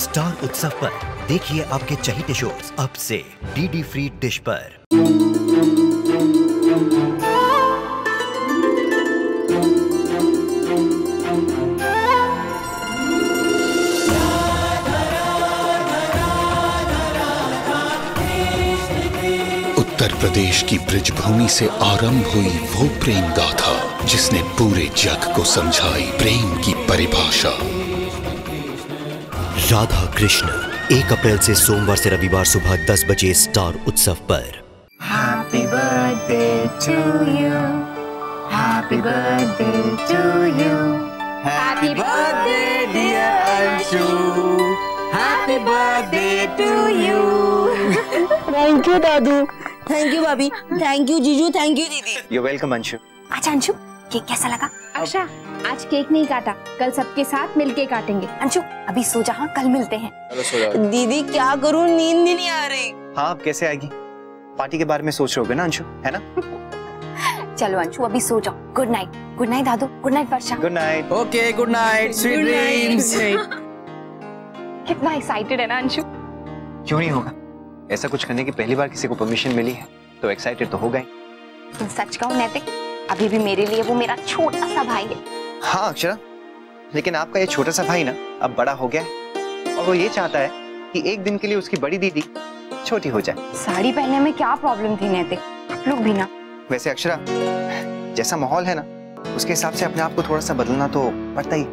Star उत्सव पर देखिए आपके चहेते शोज अब से डीडी फ्री डिश पर। उत्तर प्रदेश की ब्रजभूमि से आरंभ हुई वो प्रेम गाथा जिसने पूरे जग को समझाई प्रेम की परिभाषा। राधा कृष्ण 1 अप्रैल से सोमवार से रविवार सुबह 10 बजे स्टार उत्सव पर। Happy birthday to you. Happy birthday to you. Happy birthday dear Anshu. Happy birthday to you. Thank you दादू, थैंक यू भाभी, थैंक यू जीजू, थैंक यू दीदी। You're welcome Anshu. अच्छा अंशु, केक कैसा लगा? अक्षा, आज केक नहीं काटा, कल सबके साथ मिलके काटेंगे। अंशु अभी सो जा, हाँ कल मिलते हैं। चलो सो जाओ। दीदी क्या करूँ, नींद ही नहीं आ रही। हाँ अब कैसे आएगी? पार्टी के बारे में सोच रहे होगे ना अंशु, है ना? चलो अंशु अभी सो जाओ। गुड नाइट दादू, good night Varsha. Good night. Okay good night, sweet dreams. कितना एक्साइटेड है ना अंशु? क्यों नहीं होगा? ऐसा कुछ करने की पहली बार किसी को परमिशन मिली है तो एक्साइटेड तो होगा ही। सच कहूँ नैतिक, अभी भी मेरे लिए वो मेरा छोटा सा भाई है। हाँ अक्षरा, लेकिन आपका ये छोटा सा भाई ना अब बड़ा हो गया है और वो ये चाहता है कि एक दिन के लिए उसकी बड़ी दीदी छोटी हो जाए। साड़ी पहनने में क्या प्रॉब्लम थी नैतिक? आप लोग भी ना। वैसे अक्षरा, जैसा माहौल है ना उसके हिसाब से अपने आप को थोड़ा सा बदलना तो पड़ता ही।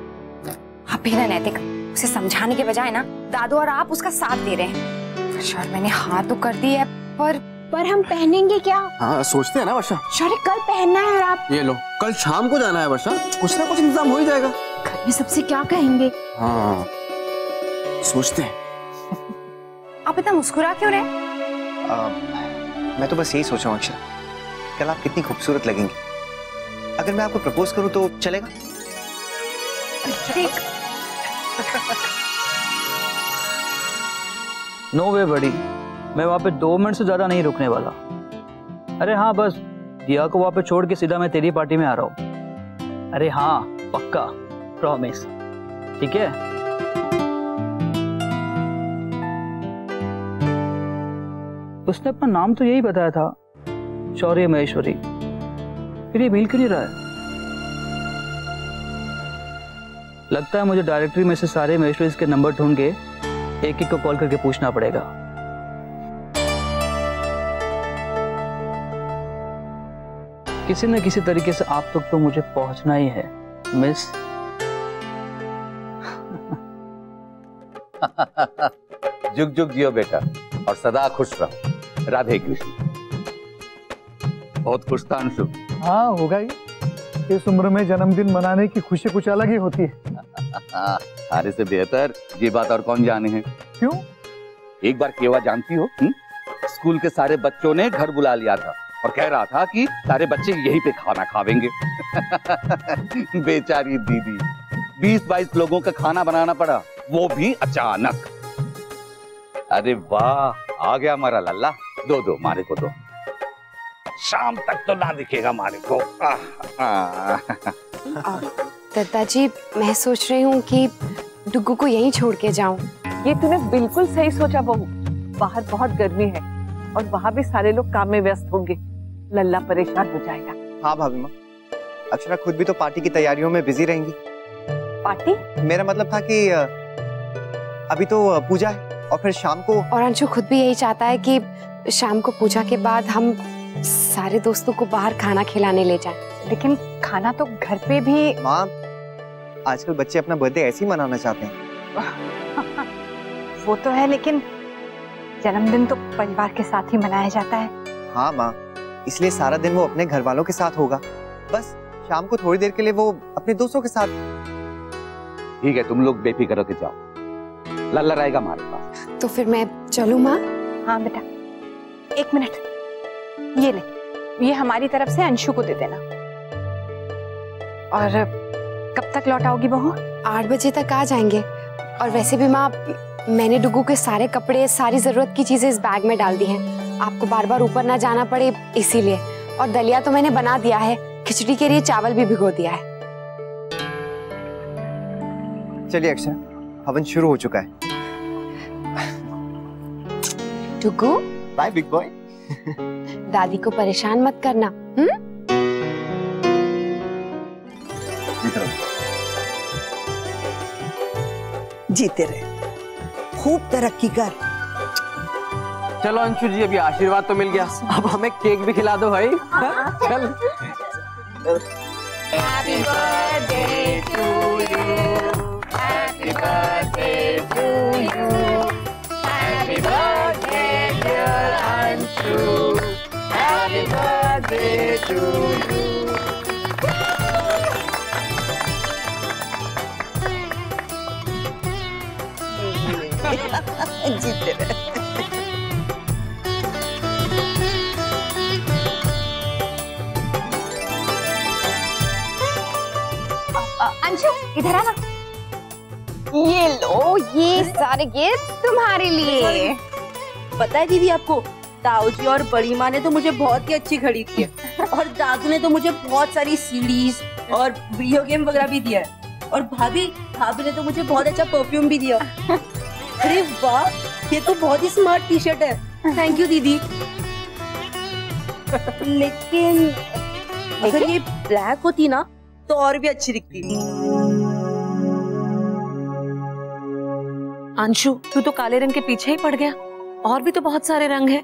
आप भी ना नैतिक, उसे समझाने के बजाय ना दादू और आप उसका साथ दे रहे हैं। शौर्य मैंने हाँ तो कर दी है पर हम पहनेंगे क्या? हाँ सोचते हैं ना वर्षा। शौर्य कल पहनना है और आप? ये लो, कल शाम को जाना है वर्षा, कुछ ना कुछ इंतजाम हो ही जाएगा। घर में सबसे क्या कहेंगे? हाँ सोचते हैं। आप इतना मुस्कुरा क्यों रहे? मैं तो बस यही सोच रहा हूँ अक्षरा, कल आप कितनी खूबसूरत लगेंगी। अगर मैं आपको प्रपोज करूँ तो चलेगा? नो वे बड़ी, मैं वहाँ पे 2 मिनट से ज्यादा नहीं रुकने वाला। अरे हाँ बस दिया को वहाँ पे छोड़ के सीधा मैं तेरी पार्टी में आ रहा हूँ। अरे हाँ पक्का, प्रॉमिस, ठीक है? उसने अपना नाम तो यही बताया था, शौर्य महेश्वरी, फिर ये मिल क्यों नहीं रहा है? लगता है मुझे डायरेक्टरी में से सारे महेश्वरी के नंबर ढूंढ के एक को कॉल करके पूछना पड़ेगा। किसी न किसी तरीके से आप तक तो मुझे पहुंचना ही है मिस। जुग जुग जियो बेटा और सदा खुश रहो। राधे कृष्ण। बहुत खुश था अंशु। हाँ होगा ही, इस उम्र में जन्मदिन मनाने की खुशी कुछ अलग ही होती है। सारे से बेहतर ये बात और कौन जाने हैं। क्यों? एक बार केवा जानती हो, स्कूल के सारे बच्चों ने घर बुला लिया था और कह रहा था कि सारे बच्चे यहीं पे खाना खावेंगे। बेचारी दीदी, 20-22 लोगों का खाना बनाना पड़ा, वो भी अचानक। अरे वाह, आ गया हमारा लल्ला। दो मारे को दो, शाम तक तो ना दिखेगा मारे को। दादाजी मैं सोच रही हूँ कि डुग्गू को यहीं छोड़ के जाऊँ। ये तूने बिल्कुल सही सोचा बहू। बाहर बहुत गर्मी है और वहाँ भी सारे लोग काम में व्यस्त होंगे, लल्ला परेशान हो जाएगा। हाँ भाभी माँ, अक्षरा खुद भी तो पार्टी की तैयारियों में बिजी रहेंगी। पार्टी? मेरा मतलब था कि अभी तो पूजा है और फिर शाम को। और अंशु खुद भी यही चाहता है कि शाम को पूजा के बाद हम सारे दोस्तों को बाहर खाना खिलाने ले जाएं। लेकिन खाना तो घर पे भी। माँ, आजकल बच्चे अपना बर्थडे ऐसे ही मनाना चाहते हैं। वो तो है, लेकिन जन्मदिन तो परिवार के साथ ही मनाया जाता है। हाँ माँ, इसलिए सारा दिन वो अपने घर वालों के साथ होगा, बस शाम को थोड़ी देर के लिए वो अपने दोस्तों के साथ। ठीक है, तुम लोग बेफिक्र होके जाओ, लल्ला रहेगा हमारे पास। तो फिर मैं चलूं माँ? हाँ बेटा, 1 मिनट, ये ले, ये हमारी तरफ से अंशु को दे देना। और कब तक लौट आओगी बहू? 8 बजे तक आ जाएंगे। और वैसे भी माँ, मैंने डुग्गू के सारे कपड़े, सारी जरूरत की चीजें इस बैग में डाल दी हैं, आपको बार बार ऊपर ना जाना पड़े इसीलिए। और दलिया तो मैंने बना दिया है, खिचड़ी के लिए चावल भी भिगो दिया है। चलिए अक्षरा, हवन शुरू हो चुका है। डुगू बाय बिग बॉय। दादी को परेशान मत करना। जीते रहे, खूब तरक्की कर। चलो अंशु जी, अभी आशीर्वाद तो मिल गया, अब हमें केक भी खिला दो भाई। चल। Happy birthday to you. Happy birthday to you. Happy birthday dear Anshu. Happy birthday to you. जीते रहे। अंशु इधर आना। ये लो, ये सारे गिफ्ट तुम्हारे लिए। पता है दीदी आपको, ताऊ जी और बड़ी माँ ने तो मुझे बहुत ही अच्छी घड़ी दी है और दादू ने तो मुझे बहुत सारी सीडीज और वीडियो गेम वगैरह भी दिया है और भाभी ने तो मुझे बहुत अच्छा परफ्यूम भी दिया। अरे वाह, ये तो बहुत ही स्मार्ट टी शर्ट है। थैंक यू दीदी। लेकिन अगर ये ब्लैक होती ना तो और भी अच्छी दिखती। अंशु, तू तो काले रंग के पीछे ही पड़ गया, और भी तो बहुत सारे रंग हैं।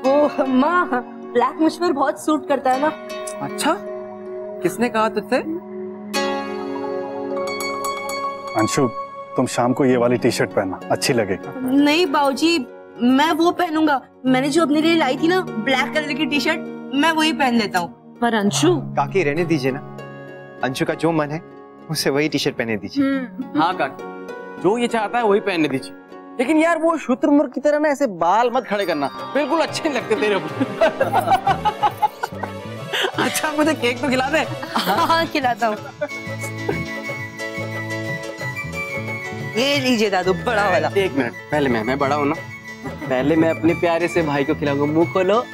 वो माँ, ब्लैक मुझ पर बहुत सूट करता है ना। अच्छा, किसने कहा तुझसे? अंशु, तुम शाम को ये वाली टी शर्ट पहनना, अच्छी लगेगी। नहीं बाबूजी, मैं वो पहनूंगा। मैंने जो अपने लिए लाई थी ना ब्लैक कलर की टी शर्ट, मैं वही पहन लेता हूँ। पर अंशु, काकी रहने दीजिए ना, अंशु का जो मन है उसे वही टी शर्ट पहने दीजिए। हाँ काकी, जो ये चाहता है वही पहनने दीजिए। लेकिन यार वो शुतुरमुर्ग की तरह ना ऐसे बाल मत खड़े करना, बिल्कुल अच्छे नहीं लगते तेरे को। अच्छा मुझे केक तो खिला दे। हाँ खिलाता हूँ। ये लीजिए दादू, बड़ा वाला। एक मिनट, पहले मैं बड़ा हूँ ना, पहले मैं अपने प्यारे से भाई को खिलाऊंगा। मुंह खोलो।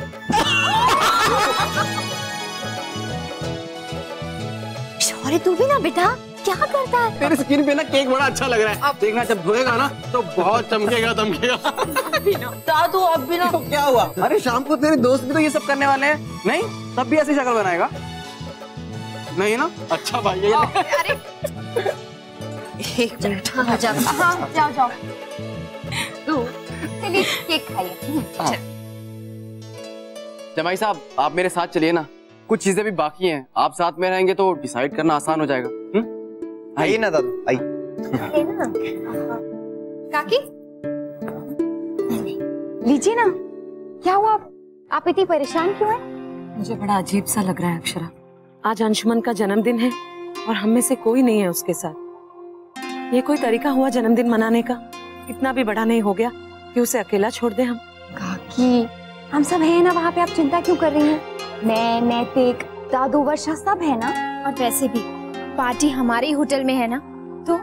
अरे तू भी ना बेटा, क्या करता है? तेरे स्किन पे ना केक बड़ा अच्छा लग रहा है। अब देखना, जब धोएगा ना तो बहुत चमकेगा दमकेगा। दादू अब भी ना। तो क्या हुआ? अरे शाम को तेरे दोस्त भी तो ये सब करने वाले हैं। नहीं, तब भी ऐसी शक्ल बनाएगा? नहीं ना? अच्छा भाई ये अरे एक मिनट, हाँ जाओ। तू चलिए केक खाइए। जमाई साहब, आप मेरे साथ चलिए ना, कुछ चीजें भी बाकी हैं। आप साथ में रहेंगे तो डिसाइड करना आसान हो जाएगा। आइए ना दादू, आइए। काकी लीजिए ना। क्या हुआ, आप इतनी परेशान क्यों हैं? मुझे बड़ा अजीब सा लग रहा है अक्षरा। आज अंशुमन का जन्मदिन है और हम में से कोई नहीं है उसके साथ। ये कोई तरीका हुआ जन्मदिन मनाने का? इतना भी बड़ा नहीं हो गया कि उसे अकेला छोड़ दे हम? काकी, हम सब हैं ना वहाँ पे, आप चिंता क्यों कर रही हैं? मैं, नैतिक, दादू, वर्षा सब है ना। और वैसे भी पार्टी हमारे ही होटल में है ना, तो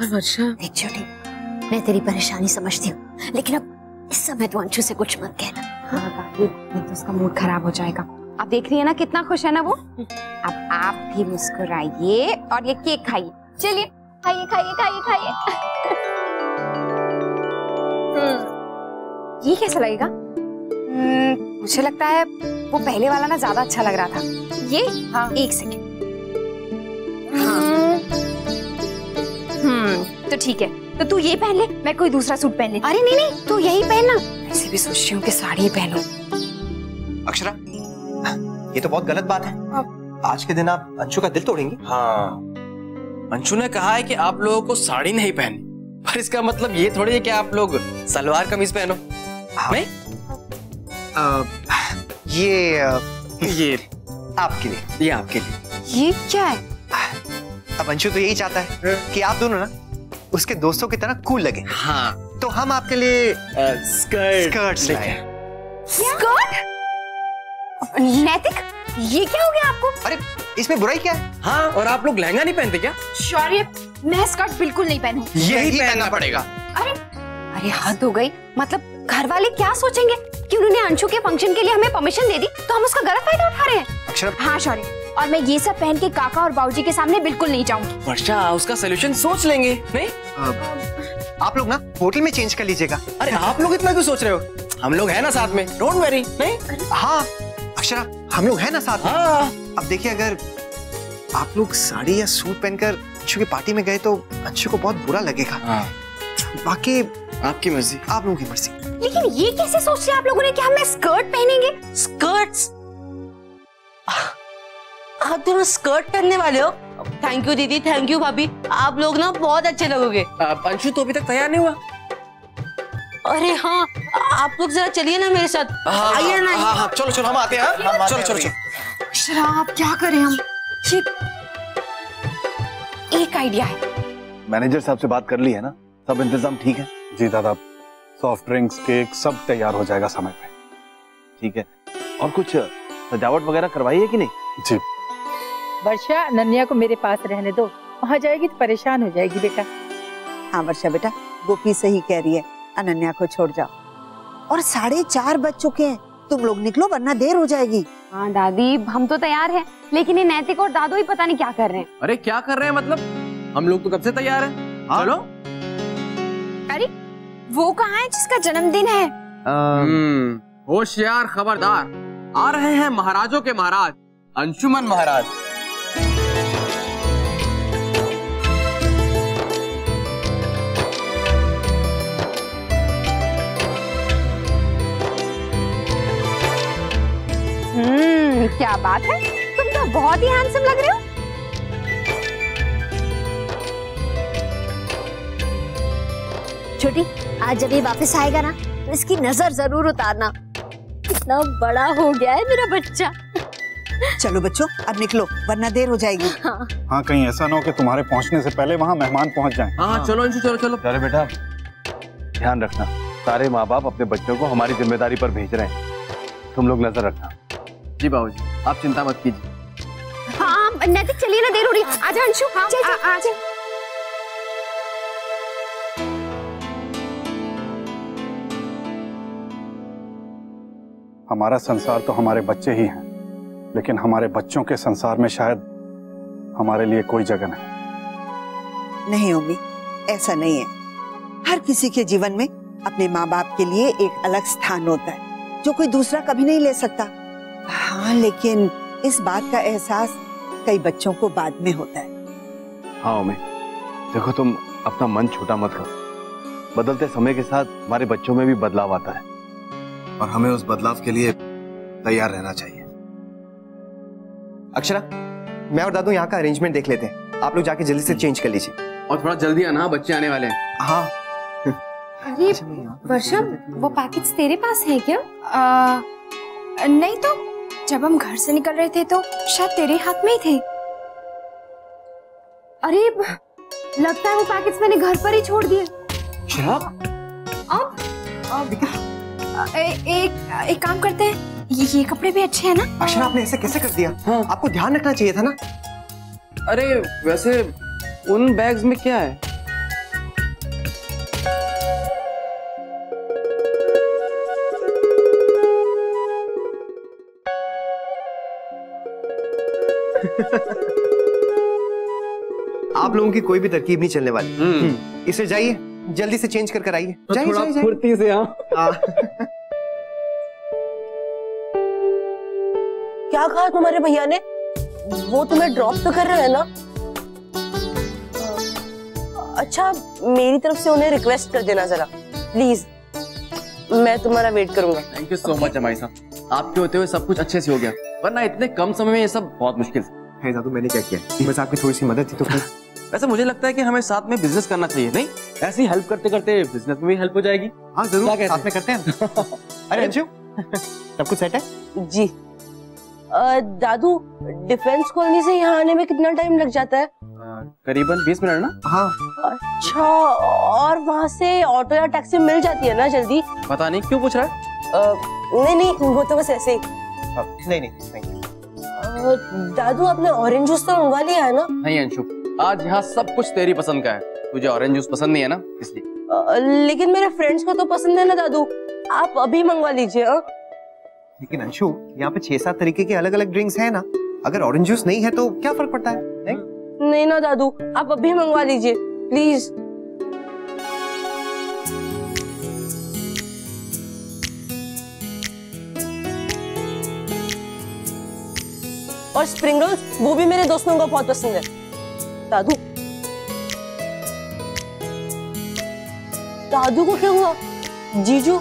वर्षा देख छोटी, मैं तेरी परेशानी समझती हूँ, लेकिन अब इस समय तो अंशु से कुछ मत कहना। हाँ काकी, नहीं तो उसका मूड खराब हो जाएगा। आप देख रही है ना कितना खुश है ना वो। अब आप भी मुस्कुराइए और ये केक खाइए। चलिए खाइए। ये कैसा लगेगा? मुझे लगता है वो पहले वाला ना ज्यादा अच्छा लग रहा था। ये हाँ, एक सेकेंड। तो ठीक है, तो तू ये पहन ले, मैं कोई दूसरा सूट पहन ले। अरे नहीं, तू यही पहनना। ऐसे भी सोच रही हूँ कि साड़ी ही पहनूं। अक्षरा, ये तो बहुत गलत बात है। आज के दिन आप अंशु का दिल तोड़ेंगी। हाँ, अंशु ने कहा है कि आप लोगों को साड़ी नहीं पहननी, पर इसका मतलब ये थोड़ी है कि आप लोग सलवार कमीज पहनो। नहीं? ये आपके लिए। ये आपके लिए। ये क्या है? अब अंशु तो यही चाहता है कि आप दोनों ना उसके दोस्तों की तरह कूल लगे। हाँ, तो हम आपके लिए स्कर्ट लाए। स्कर्ट? नैतिक, ये क्या हो गया आपको? अरे इसमें बुराई क्या है? हाँ, और आप लोग लहंगा नहीं पहनते क्या? शौर्य, मैं स्कर्ट बिल्कुल नहीं पहनूंगी। यही पहनना पड़ेगा। अरे हद हो गई। मतलब घर वाले क्या सोचेंगे कि उन्होंने अंशु के फंक्शन के लिए हमें परमिशन दे दी, तो हम उसका गलत फायदा उठा रहे हैं। हाँ शौर्य, और मैं ये सब पहन के काका और बाबूजी के सामने बिल्कुल नहीं जाऊंगी। वर्षा, उसका सोल्यूशन सोच लेंगे। नहीं, आप लोग ना होटल में चेंज कर लीजिएगा। अरे आप लोग इतना क्यों सोच रहे हो? हम लोग हैं ना साथ में, डोंट वरी। नहीं हाँ अक्षरा, हम लोग हैं ना साथ में। हाँ। अब देखिए, अगर आप लोग साड़ी या सूट पहनकर अंशु की पार्टी में गए तो अंशु को बहुत बुरा लगेगा। हाँ। बाकी आपकी मर्जी, आप लोगों की मर्जी। लेकिन ये कैसे सोच लिया आप लोगों ने कि हम स्कर्ट पहनेंगे? स्कर्ट्स? आप दोनों स्कर्ट पहनने वाले हो? थैंक यू दीदी, थैंक यू भाभी, आप लोग ना बहुत अच्छे लगोगे। अंशु तो अभी तक तैयार नहीं हुआ। अरे हाँ, आप लोग जरा चलिए ना मेरे साथ। आइए ना। हाँ, चलो चलो हम आते हैं। चलो चलो चलो। अक्षरा आप क्या करें हम? एक आइडिया है। मैनेजर साहब से बात कर ली है ना? सब इंतजाम ठीक है? जी दादा, सॉफ्ट ड्रिंक्स, केक सब तैयार हो जाएगा समय पे। ठीक है। और कुछ सजावट वगैरह करवाई है कि नहीं? जी। वर्षा, अनन्या को मेरे पास रहने दो, वहाँ जाएगी तो परेशान हो जाएगी बेटा। हाँ वर्षा बेटा, गोपी सही कह रही है, अनन्या को छोड़ जाओ। और 4:30 बज चुके हैं, तुम लोग निकलो वरना देर हो जाएगी। हाँ दादी, हम तो तैयार हैं, लेकिन ये नैतिक और दादू ही पता नहीं क्या कर रहे हैं। अरे क्या कर रहे हैं मतलब? हम लोग तो कब से तैयार हैं। चलो। अरे वो कहाँ है जिसका जन्मदिन है? होशियार, खबरदार, आ रहे हैं महाराजों के महाराज, अंशुमन महाराज। क्या बात है, तुम तो बहुत ही हैंडसम लग रहे हो। छोटी, आज जब ये वापस आएगा ना तो इसकी नजर जरूर उतारना। कितना बड़ा हो गया है मेरा बच्चा। चलो बच्चों अब निकलो वरना देर हो जाएगी। हाँ कहीं ऐसा ना हो कि तुम्हारे पहुंचने से पहले वहाँ मेहमान पहुंच जाएं। हाँ चलो अंशु, चलो चलो। अरे बेटा ध्यान रखना, सारे माँ बाप अपने बच्चों को हमारी जिम्मेदारी पर भेज रहे हैं, तुम लोग नजर रखना। जी बाबूजी, आप चिंता मत कीजिए। हाँ नैतिक चलिए ना, देर हो रही है। आजा अंशु। हाँ आजा। हमारा संसार तो हमारे बच्चे ही हैं, लेकिन हमारे बच्चों के संसार में शायद हमारे लिए कोई जगह नहीं। नहीं ओमी, ऐसा नहीं है। हर किसी के जीवन में अपने माँ बाप के लिए एक अलग स्थान होता है जो कोई दूसरा कभी नहीं ले सकता। हाँ लेकिन इस बात का एहसास कई बच्चों को बाद में होता है। हाँ ओमी, देखो तुम अपना मन छोटा मत करो, बदलते समय के साथ हमारे बच्चों में भी बदलाव आता है और हमें उस बदलाव के लिए तैयार रहना चाहिए। अक्षरा, मैं और दादू यहाँ का अरेंजमेंट देख लेते हैं, आप लोग जाके जल्दी से चेंज कर लीजिए। और थोड़ा जल्दी आना, बच्चे आने वाले हैं। हाँ। अरे वर्षा, वो पैकेट्स तेरे पास है क्या? नहीं तो जब हम घर से निकल रहे थे तो शायद तेरे हाथ में ही थे। अरे लगता है वो पैकेट्स मैंने घर पर ही छोड़ दिए। शराब? अब एक काम करते हैं, ये कपड़े भी अच्छे हैं ना? अक्षरा, आपने ऐसे कैसे कर दिया? हाँ। आपको ध्यान रखना चाहिए था ना। अरे वैसे उन बैग्स में क्या है? आप लोगों की कोई भी तरकीब नहीं चलने वाली। इसे जाइए, जल्दी से चेंज कर आइए। थोड़ा फुर्ती से। हाँ। क्या कहा तुम्हारे भैया ने? वो तुम्हें ड्रॉप तो कर रहा है ना? अच्छा, मेरी तरफ से उन्हें रिक्वेस्ट कर देना जरा प्लीज, मैं तुम्हारा वेट करूंगा। थैंक यू सो मच जमाई साहब, आपके होते हुए सब कुछ अच्छे से हो गया, वरना इतने कम समय में ये सब बहुत मुश्किल है। दादू मैंने क्या किया, बस आपकी थोड़ी सी मदद थी तो। वैसे मुझे लगता है कि हमें साथ में बिजनेस करना चाहिए, नहीं? ऐसी हेल्प करते करते बिजनेस में भी हेल्प हो जाएगी। हाँ जरूर, साथ में करते हैं। अरे अंशु, सब कुछ सेट है? जी। दादू, डिफेंस कॉलोनी से यहाँ आने में कितना टाइम लग जाता है? करीबन 20 मिनट ना? हाँ। अच्छा, और वहाँ से ऑटो या टैक्सी मिल जाती है ना जल्दी? पता नहीं क्यों पूछ रहा है? नहीं, वो तो बस ऐसे ही। नहीं, दादू, आपने ऑरेंज जूस तो मंगवा लिया है ना? नहीं अंशु, आज यहाँ सब कुछ तेरी पसंद का है, तुझे ऑरेंज जूस पसंद नहीं है ना, इसलिए। लेकिन मेरे फ्रेंड्स को तो पसंद है ना दादू, आप अभी मंगवा लीजिए। लेकिन अंशु, यहाँ पे 6-7 तरीके के अलग अलग ड्रिंक्स है ना, अगर ऑरेंज जूस नहीं है तो क्या फर्क पड़ता है? नहीं ना दादू, आप अभी मंगवा लीजिए प्लीज। और स्प्रिंग रोल्स वो भी मेरे दोस्तों को बहुत पसंद है। दादू, दादू को क्या हुआ? जीजू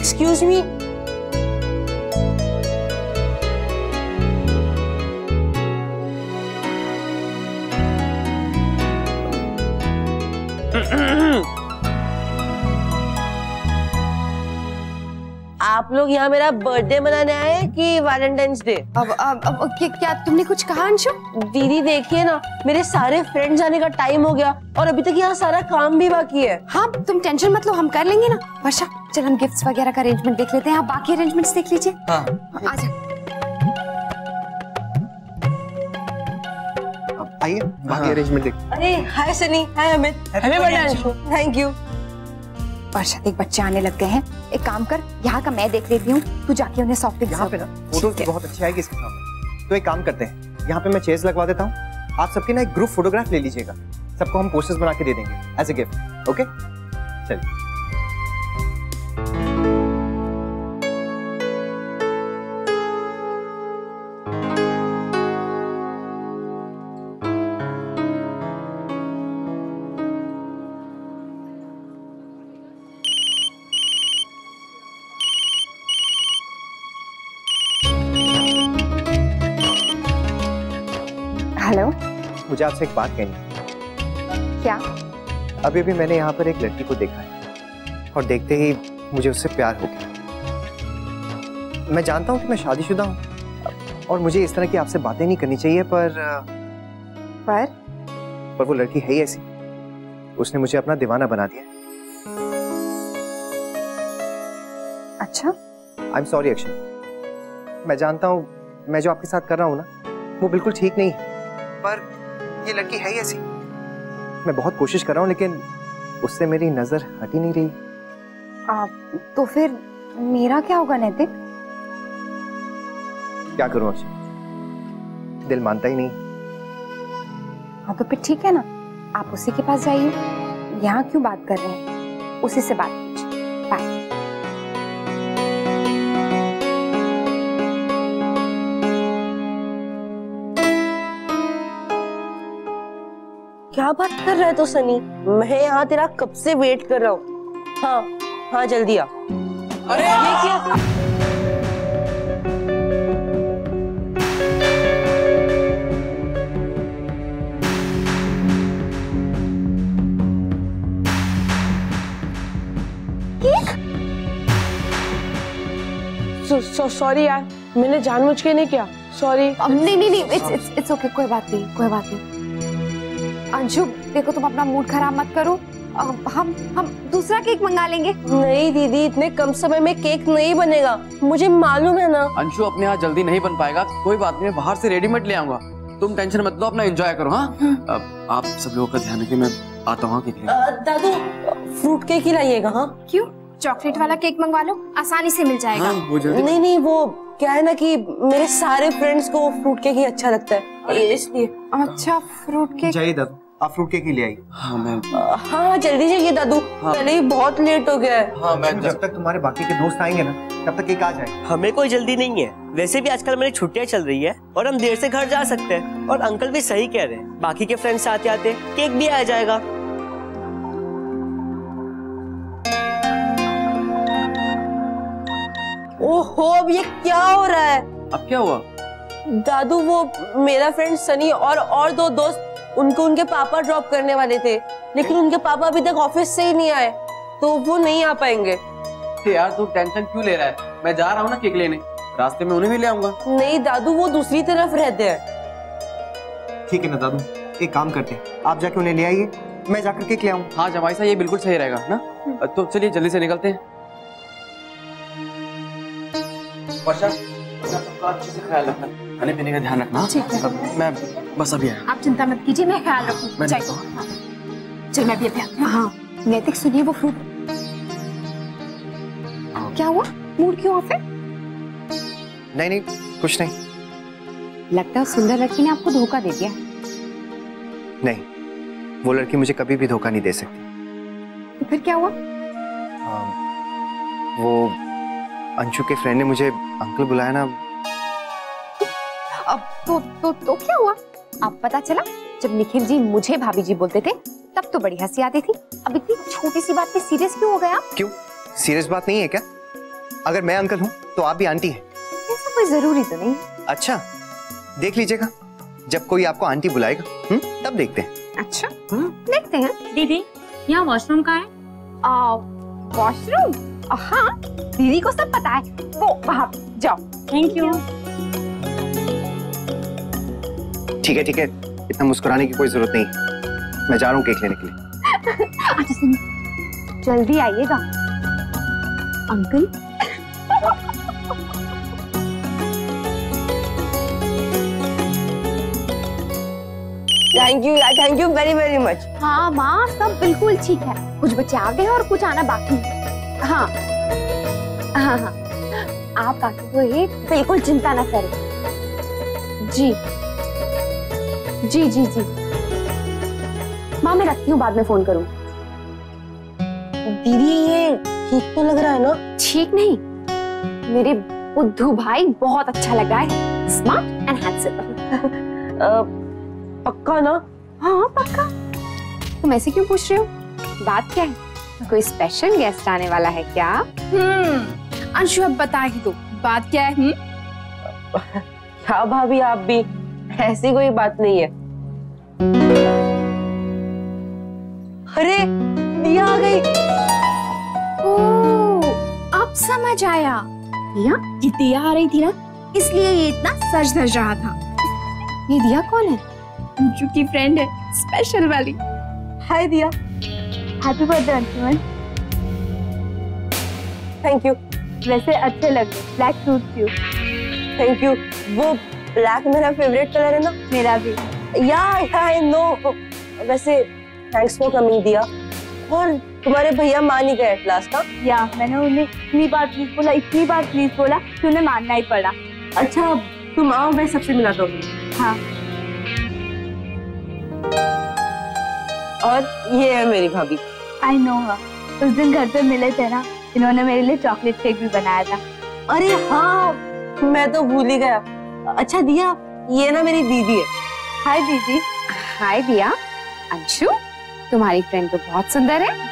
Excuse me. आप लोग यहाँ मेरा बर्थडे मनाने आए हैं कि वैलेंटाइंस डे? अब क्या तुमने कुछ कहा अंशु? दीदी देखिए ना, मेरे सारे फ्रेंड्स आने का टाइम हो गया और अभी तक यहाँ सारा काम भी बाकी है। हाँ तुम टेंशन मत लो, हम कर लेंगे ना। वर्षा चल हम गिफ्ट्स वगैरह का अरेंजमेंट देख लेते हैं, आप बाकी अरेंजमेंट्स देख लीजिए। हाँ। आजा। आइए बाकी अरेंजमेंट देख। अरे hi Sunny, hi Amit, happy birthday Anshu. Thank you. Varsha देख बच्चे आने लग गए हैं, एक काम कर यहाँ का मैं देख लेती हूँ, तू जाके उन्हें सॉफ्ट ड्रिंक्स। यहाँ पे ना फोटोज बहुत अच्छी आएगी इसके सामने, तो एक काम करते हैं, यहाँ पे मैं चेयर्स लगवा देता हूँ, आप सबकी ना एक ग्रुप फोटोग्राफ ले लीजिएगा, सबको हम पोस्टर्स बना के दे देंगे एज ए गिफ्ट। ओके चलिए। हेलो, मुझे आपसे एक बात कहनी है। क्या? अभी भी मैंने यहाँ पर एक लड़की को देखा है और देखते ही मुझे उससे प्यार हो गया। मैं जानता हूँ कि मैं शादीशुदा हूँ और मुझे इस तरह की आपसे बातें नहीं करनी चाहिए, पर वो लड़की है ही ऐसी, उसने मुझे अपना दीवाना बना दिया। अच्छा? आई एम सॉरी अक्षय, मैं जानता हूँ मैं जो आपके साथ कर रहा हूँ ना वो बिल्कुल ठीक नहीं है, पर ये लड़की है ही ऐसी। मैं बहुत कोशिश कर रहा हूँ लेकिन उससे मेरी नजर हट ही नहीं रही। तो फिर मेरा क्या होगा नैतिक? क्या करूँ अक्षय, दिल मानता ही नहीं। हाँ तो फिर ठीक है ना, आप उसी के पास जाइए, यहाँ क्यों बात कर रहे हैं, उसी से बात कीजिए। बाय। क्या बात कर रहा है तो सनी, मैं यहाँ तेरा कब से वेट कर रहा हूँ। हाँ हाँ जल्दी आ। अरे ये क्या? सॉरी यार, मैंने जानबूझ के नहीं किया, सॉरी। नहीं इट्स ओके, कोई बात नहीं। अंशु देखो तुम अपना मूड खराब मत करो, हम दूसरा केक मंगा लेंगे। नहीं दीदी, इतने कम समय में केक नहीं बनेगा, मुझे मालूम है ना। अंशु अपने यहाँ जल्दी नहीं बन पाएगा, कोई बात नहीं, बाहर से रेडीमेड ले आऊंगा, तुम टेंशन मत लो, अपना एंजॉय करो। हाँ आप सब लोगों का ध्यान रखिए, मैं आता हूँ केक लेने। दादू फ्रूट केक ही लाइएगा। हाँ क्यों? चॉकलेट वाला केक मंगवा लो, आसानी से मिल जाएगा। हाँ, वो जल्दी। नहीं वो क्या है ना कि मेरे सारे फ्रेंड्स को फ्रूट केक ही अच्छा लगता है, इसलिए। अच्छा फ्रूट केक चाहिए दादू, आप फ्रूट केक ही ले आई। हाँ मैं हाँ जल्दी जाइए दादू, पहले ही बहुत लेट हो गया है। हाँ मैं जब तक तुम्हारे बाकी के दोस्त आएंगे ना तब तक केक आ जाएगा। हमें कोई जल्दी नहीं है, वैसे भी आजकल मेरी छुट्टियां चल रही है और हम देर से घर जा सकते हैं, और अंकल भी सही कह रहे हैं, बाकी के फ्रेंड्स आते आते केक भी आ जाएगा। ओहो अब ये क्या हो रहा है? अब क्या हुआ? दादू वो मेरा फ्रेंड सनी और दो दोस्त, उनको उनके पापा ड्रॉप करने वाले थे, लेकिन उनके पापा अभी तक ऑफिस से ही नहीं आए, तो वो नहीं आ पाएंगे। यार तू टेंशन क्यों ले रहा है, मैं जा रहा हूँ ना केक लेने, रास्ते में उन्हें भी ले आऊंगा। नहीं दादू, वो दूसरी तरफ रहते हैं। ठीक है ना दादू, एक काम करते हैं, आप जाके उन्हें ले आइए, मैं जाकर केक ले आऊँ। हाँ जमाई साहब, ये बिल्कुल सही रहेगा ना, तो चलिए जल्दी से निकलते हैं। वर्षा अच्छे से ख्याल रखना, खाने पीने का ध्यान रखना। ठीक है। मैं बस अभी आया। आप चिंता मत कीजिए, मैं ख्याल रखूँ। चल मैं भी अभी आती हूँ। हाँ नैतिक सुनिए, वो फ्रूट क्या हुआ? मूड क्यों ऑफ है? नहीं कुछ नहीं। लगता है सुंदर लड़की ने आपको धोखा दे दिया। नहीं, वो लड़की मुझे कभी भी धोखा नहीं दे सकती। तो फिर क्या हुआ? वो अंशु के फ्रेंड ने मुझे अंकल बुलाया ना। अब तो क्या हुआ? अब पता चला जब निखिल जी मुझे भाभी जी बोलते थे तब तो बड़ी हंसी आती थी। अब इतनी छोटी सी बात पे सीरियस क्यों हो गए आप? क्यों, सीरियस बात नहीं है क्या? अगर मैं अंकल हूँ तो आप भी आंटी हैं। ऐसा कोई जरूरी तो नहीं। अच्छा, देख लीजिएगा जब कोई आपको आंटी बुलाएगा, तब देखते हैं। अच्छा देखते हैं। दीदी यहाँ वॉशरूम कहाँ है? वॉशरूम? हाँ दीदी को सब पता है, वो वहाँ जाओ। Thank you. ठीक है, इतना मुस्कुराने की कोई जरूरत नहीं, मैं जा रहा हूँ केक लेने के लिए। अच्छा सुनिए, जल्दी आइएगा। Uncle thank you very very much. हाँ माँ, सब बिल्कुल ठीक है। कुछ बच्चे आ गए और कुछ आना बाकी है। हाँ हाँ हाँ, आप काकी को ये बिल्कुल चिंता ना करें। जी जी जी जी माँ, मैं रखती हूँ, बाद में फोन करूँ। दीदी ये ठीक तो लग रहा है ना? ठीक नहीं, मेरे बुद्धू भाई बहुत अच्छा लग रहा है, स्मार्ट एंड हैंडसम। पक्का ना? हाँ पक्का। तुम ऐसे क्यों पूछ रहे हो? बात क्या है? कोई स्पेशल गेस्ट आने वाला है क्या? अंशु अब बता ही दो, बात क्या है? क्या भाभी आप भी, ऐसी कोई बात नहीं है। अरे दिया आ गई। ओह, अब समझ आया। ये दिया आ रही थी ना, इसलिए ये इतना सज धज रहा था। ये दिया कौन है? अंशु की फ्रेंड है, स्पेशल वाली। हाय दिया। Happy birthday Anshuman. Thank you. वैसे अच्छे लग रहे, black suit you. Thank you. वो ब्लैक मेरा फेवरेट कलर है ना? मेरा भी। या आई नो। वैसे थैंक्स फॉर कमिंग दिया। और तुम्हारे भैया मान ही गए एट लास्ट ना? या मैंने उन्हें इतनी बार प्लीज बोला कि उन्हें मानना ही पड़ा। अच्छा तुम आओ, मैं सबसे मिला दूंगी। हाँ। और ये है मेरी भाभी। I know her। उस दिन घर पे मिले थे ना, इन्होंने मेरे लिए चॉकलेट केक भी बनाया था। अरे हाँ, मैं तो भूल ही गया। अच्छा दिया, ये ना मेरी दीदी है। हाय दीदी। हाय दिया। अंशु, तुम्हारी फ्रेंड तो बहुत सुंदर है।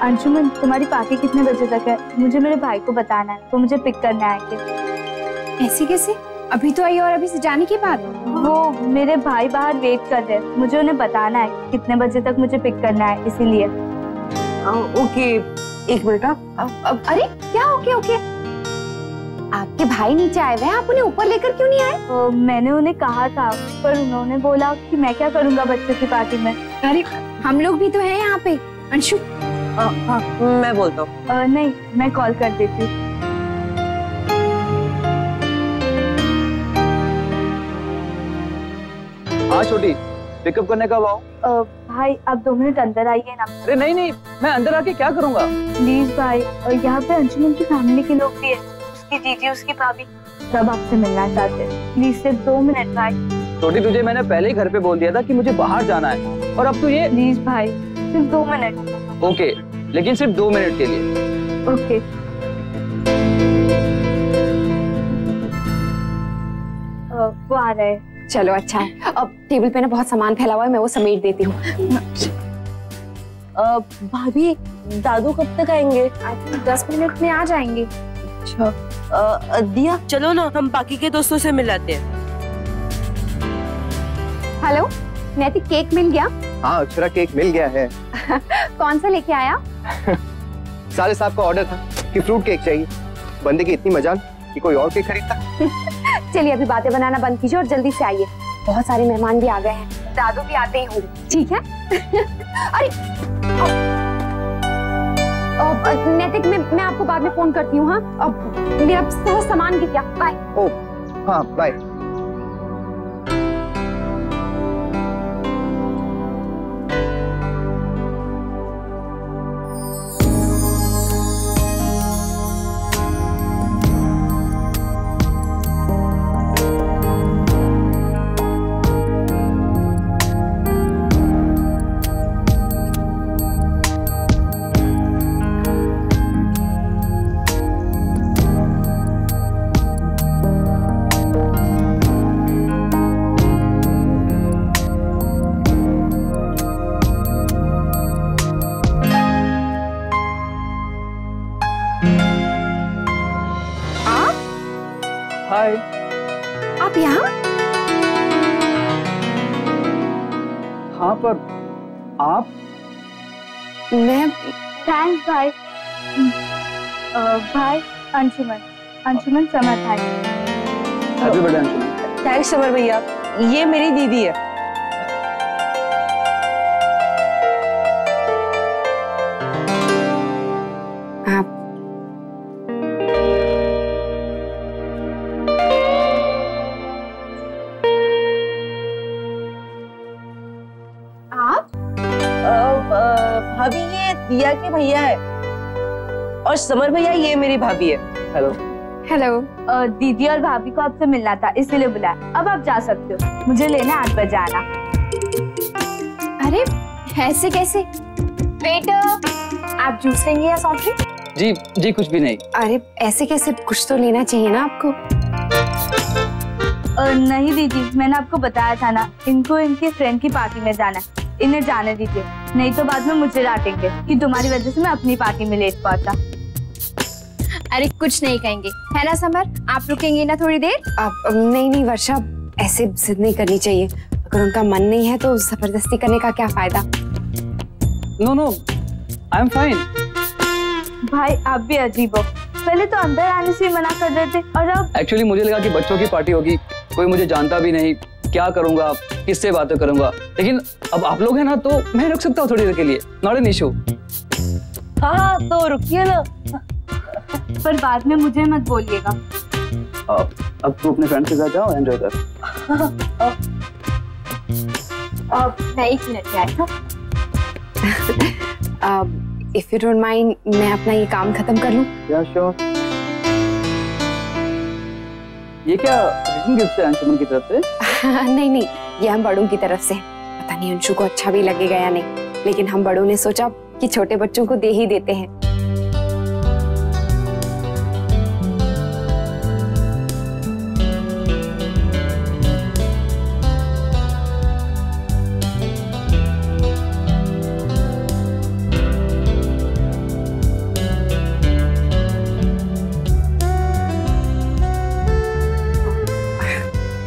अंशुमन, तुम्हारी पार्टी कितने बजे तक है? मुझे मेरे भाई को बताना है, वो मुझे पिक करने आएंगे। ऐसे कैसे? अभी तो आई और अभी से जाने के बाद? वो मेरे भाई बाहर वेट कर रहे हैं, मुझे उन्हें बताना है कितने बजे तक मुझे पिक करना है, इसीलिए। ओके, एक मिनट। अरे क्या ओके? आपके भाई नीचे आए हुए हैं, आप उन्हें ऊपर लेकर क्यों नहीं आए? मैंने उन्हें कहा था, पर उन्होंने बोला कि मैं क्या करूंगा बच्चों की पार्टी में। अरे हम लोग भी तो हैं यहाँ पे। अंशु। हाँ, मैं बोलता हूँ। नहीं, मैं कॉल कर देती हूँ। हाँ छोटी, पिकअप करने कब आऊँ? भाई आप 2 मिनट अंदर आइए ना। अरे नहीं, मैं अंदर आके क्या करूँगा? प्लीज भाई, यहाँ पे अंशुमन की फैमिली के लोग भी है, उसकी दीदी, उसकी भाभी, सब आपसे मिलना चाहते हैं। प्लीज सिर्फ 2 मिनट भाई। छोटी, तुझे मैंने पहले ही घर पे बोल दिया था कि मुझे बाहर जाना है, और अब तू ये। प्लीज भाई, सिर्फ 2 मिनट। ओके, लेकिन सिर्फ 2 मिनट के लिए। ओके। वो आ रहे हैं। चलो अच्छा है। अब टेबल पे ना बहुत सामान फैला हुआ है, मैं वो समेट देती हूँ। भाभी, दादू कब तक आएंगे? 10 मिनट में आ जाएंगे। अच्छा दिया, चलो ना हम बाकी के दोस्तों से मिलाते हैं। हेलो नैतिक, केक मिल गया? हाँ अक्षरा, केक मिल गया है। कौन सा लेके आया? साले साहब का ऑर्डर था कि फ्रूट केक चाहिए। बंदे की इतनी मजाल कि कोई और केक खरीदता। चलिए अभी बातें बनाना बंद कीजिए और जल्दी से आइए, बहुत सारे मेहमान भी आ गए हैं, दादू भी आते ही होंगे। ठीक है? अरे नैतिक मैं आपको बाद में फोन करती हूँ। हाँ, अब मेरा सारा सामान गिर गया। बाय। ओ हाँ बाय। हाय। आप यहाँ? हाँ, पर आप? मैं थैंक्स भाई। भाई अंशुमन समर भाई। Happy birthday Anshuman. Thanks summer भैया, ये मेरी दीदी है। भाभी ये दिया के भैया है और समर भैया ये मेरी भाभी है। हेलो। हेलो। दीदी और भाभी को आपसे मिलना था इसीलिए बुलाया। अब आप जा सकते हो, मुझे लेना 8 बजे आना। अरे ऐसे कैसे? वेटर, आप जूस लेंगे या सॉफ्ट ड्रिंक? जी कुछ भी नहीं। अरे ऐसे कैसे, कुछ तो लेना चाहिए ना आपको। नहीं दीदी, मैंने आपको बताया था ना, इनको इनके फ्रेंड की पार्टी में जाना है, इन्हें जाने दीजिए, नहीं तो बाद में मुझे डांटेंगे कि तुम्हारी वजह से मैं अपनी पार्टी में लेट पहुंचा। अरे कुछ नहीं कहेंगे, है ना समर? आप रुकेंगे ना थोड़ी देर? नहीं वर्षा, ऐसे जिद नहीं करनी चाहिए। अगर उनका मन नहीं है तो जबरदस्ती करने का क्या फायदा। No I am fine. भाई आप भी अजीब हो, पहले तो अंदर आने से मना कर रहे थे और अब। एक्चुअली मुझे लगा कि बच्चों की पार्टी होगी, कोई मुझे जानता भी नहीं, क्या करूंगा, किससे बातें करूंगा, लेकिन अब आप लोग हैं ना तो मैं रुक सकता हूँ थोड़ी देर के लिए, नॉट एन इशू। हाँ तो रुकिए ना, पर बाद में मुझे मत बोलिएगा। अब तू अपने फ्रेंड के साथ जाओ, एंजॉय कर। मैं 1 मिनट में आई हूँ। इफ यू डोंट माइंड, मैं अपना ये काम खत्म कर लूं? या श्योर। ये क्या गिफ्ट है अंशुमन की तरफ से? नहीं, ये हम बड़ों की तरफ से। पता नहीं अंशु को अच्छा भी लगेगा या नहीं, लेकिन हम बड़ों ने सोचा कि छोटे बच्चों को दे ही देते हैं।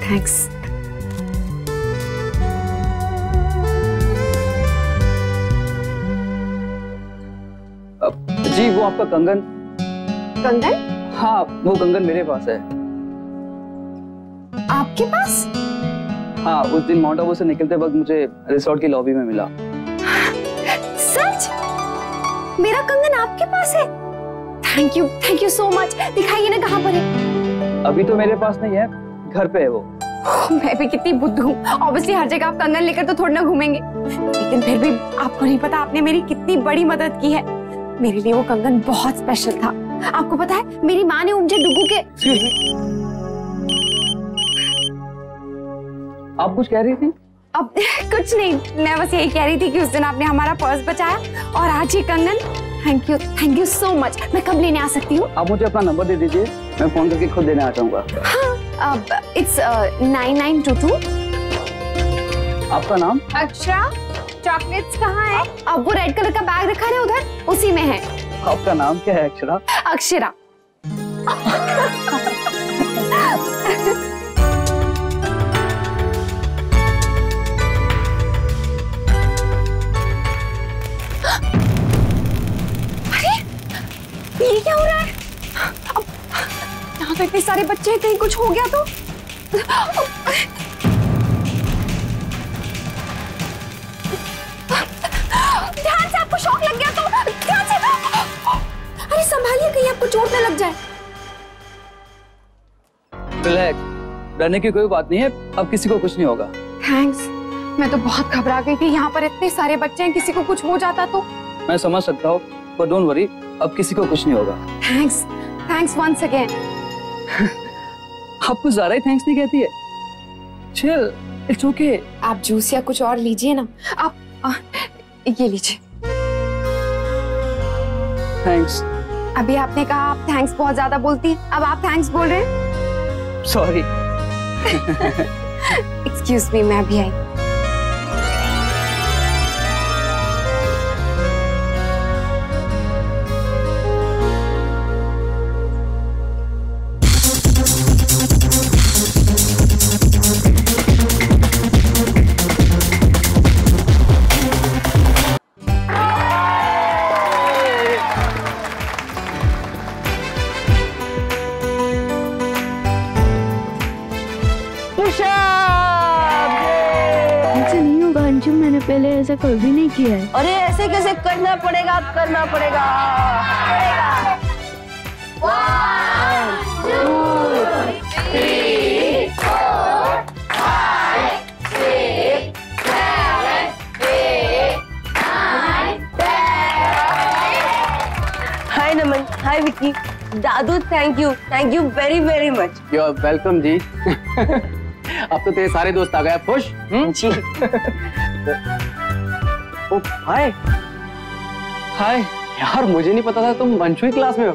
थैंक्स। जी वो आपका कंगन। कंगन? हाँ वो कंगन मेरे पास है। आपके पास? हाँ, उस दिन माउंट आबू से निकलते वक्त मुझे रिसोर्ट की लॉबी में मिला। सच? मेरा कंगन आपके पास है? Thank you so much. दिखाइए ना कहाँ पर है। अभी तो मेरे पास नहीं है, घर पे है वो। मैं भी कितनी बुद्धू हूँ, ऑब्वियसली हर जगह आप कंगन लेकर तो थोड़ी ना घूमेंगे, लेकिन फिर भी आपको नहीं पता आपने मेरी कितनी बड़ी मदद की है। मेरे लिए वो कंगन बहुत स्पेशल था। आपको पता है मेरी माँ ने मुझे डुगू के। आप कुछ कह रही थी? अब कुछ नहीं, मैं बस यही कह रही थी कि उस दिन आपने हमारा पर्स बचाया और आज ये कंगन। Thank you so much. मैं कब लेने आ सकती हूँ? आप मुझे अपना नंबर दे दीजिए, मैं फोन करके खुद देने आ जाऊंगा। हाँ, इट्स 9922। आपका नाम? अक्षरा। चॉकलेट्स कहाँ है? अब वो रेड कलर का बैग रखा है उधर, उसी में है। आपका नाम क्या है? अक्षरा। अक्षरा। ये क्या हो रहा है? यहाँ तो इतने सारे बच्चे हैं, कहीं कुछ हो गया तो? ध्यान से, आपको शॉक लग गया तो ध्यान से। चोट न लग जाए। रिलैक्स, डरने की कोई बात नहीं है, अब किसी को कुछ नहीं होगा। थैंक्स। मैं तो बहुत घबरा गई थी, यहाँ पर इतने सारे बच्चे हैं, किसी को कुछ हो जाता तो। मैं समझ सकता हूँ, पर डोंट वरी, अब किसी को कुछ नहीं होगा। Thanks, thanks once again. आपको ज़रा ही थैंक्स नहीं कहती है। Chill, it's okay. आप जूस या कुछ और लीजिए ना। आप ये लीजिए। थैंक्स। अभी आपने कहा आप थैंक्स बहुत ज्यादा बोलती हैं, अब आप थैंक्स बोल रहे हैं। सॉरी। एक्सक्यूज मी, मैं अभी आई। पहले ऐसा कभी नहीं किया है। अरे ऐसे कैसे करना पड़ेगा, करना पड़ेगा। 1 2 3 4 5 6 7 8 9 10। Hi Naman, hi Vicky. दादू thank you very very much. You are welcome जी। अब तो तेरे सारे दोस्त आ गए, खुश? जी। ओ हाय हाय यार, मुझे नहीं पता था तुम अंशु की क्लास में हो।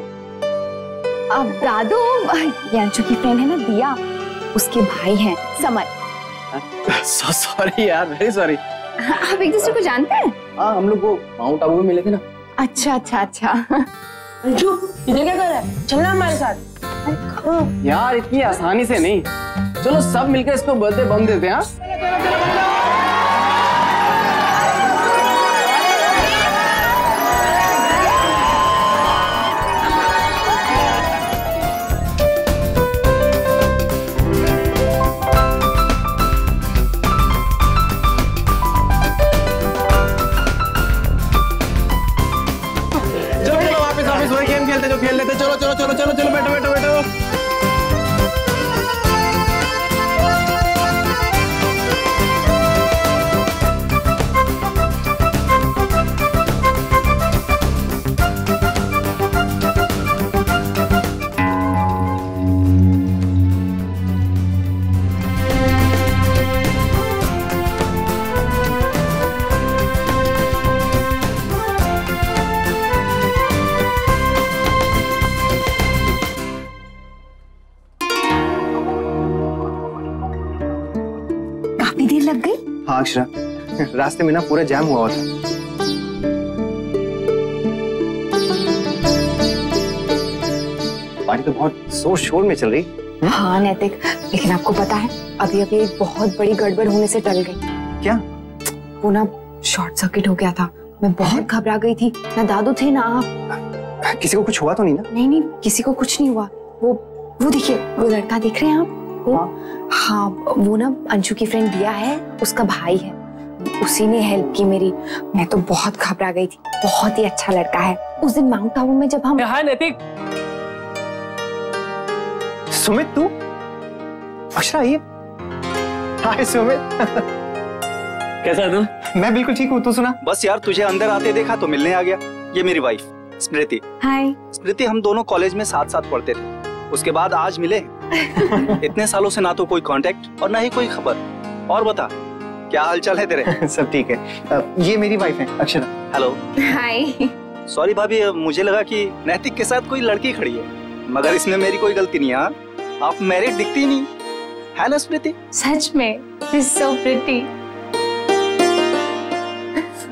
अब दादू, ये अंशु की फ्रेंड है ना दिया, उसके भाई हैं समर। सो सॉरी यार, वेरी सॉरी। आप एक दूसरे को जानते हैं? हाँ, हम लोग वो माउंट आबू में मिले थे ना। अच्छा अच्छा अच्छा। अंशु इधर क्या कर रहा है, चलना हमारे साथ। यार इतनी आसानी से नहीं, चलो सब मिलकर इसको बर्थडे बम देते हैं। जो खेल लेते, चलो चलो चलो चलो चलो, बैठो बैठो बैठो। हाँ अक्षरा, रास्ते में ना पूरा जैम हुआ था। पार्टी तो बहुत जोर शोर में चल रही। हाँ नैतिक, लेकिन आपको पता है अभी अभी एक बहुत बड़ी गड़बड़ होने से टल गई। क्या? वो ना शॉर्ट सर्किट हो गया था, मैं बहुत घबरा गई थी। ना दादू थे ना आप। किसी को कुछ हुआ तो नहीं ना? नहीं नहीं, किसी को कुछ नहीं हुआ। वो देखिए, वो लड़का देख रहे हैं आप? हाँ, वो ना अंशु की फ्रेंड दिया है, उसका भाई है, उसी ने हेल्प की मेरी। मैं तो बहुत घबरा गई थी। बहुत ही अच्छा लड़का है। उस दिन माउंट आबू में जब हम। हाय नैतिक। सुमित तू? अक्षरा ये? हाय सुमित। कैसा है तू? मैं बिल्कुल ठीक हूँ, तू सुना? बस यार, तुझे अंदर आते देखा तो मिलने आ गया। ये मेरी वाइफ स्मृति। हाय स्मृति, हम दोनों कॉलेज में साथ साथ पढ़ते थे, उसके बाद आज मिले। इतने सालों से ना तो कोई कांटेक्ट और ना ही कोई खबर। और बता, क्या हालचाल है तेरे? सब ठीक है। ये मेरी वाइफ है अक्षरा। हेलो। हाय। सॉरी भाभी, मुझे लगा कि नैतिक के साथ कोई लड़की खड़ी है, मगर इसमें मेरी कोई गलती नहीं है। आप मैरिड दिखती नहीं है ना स्मृति? सच में, so pretty।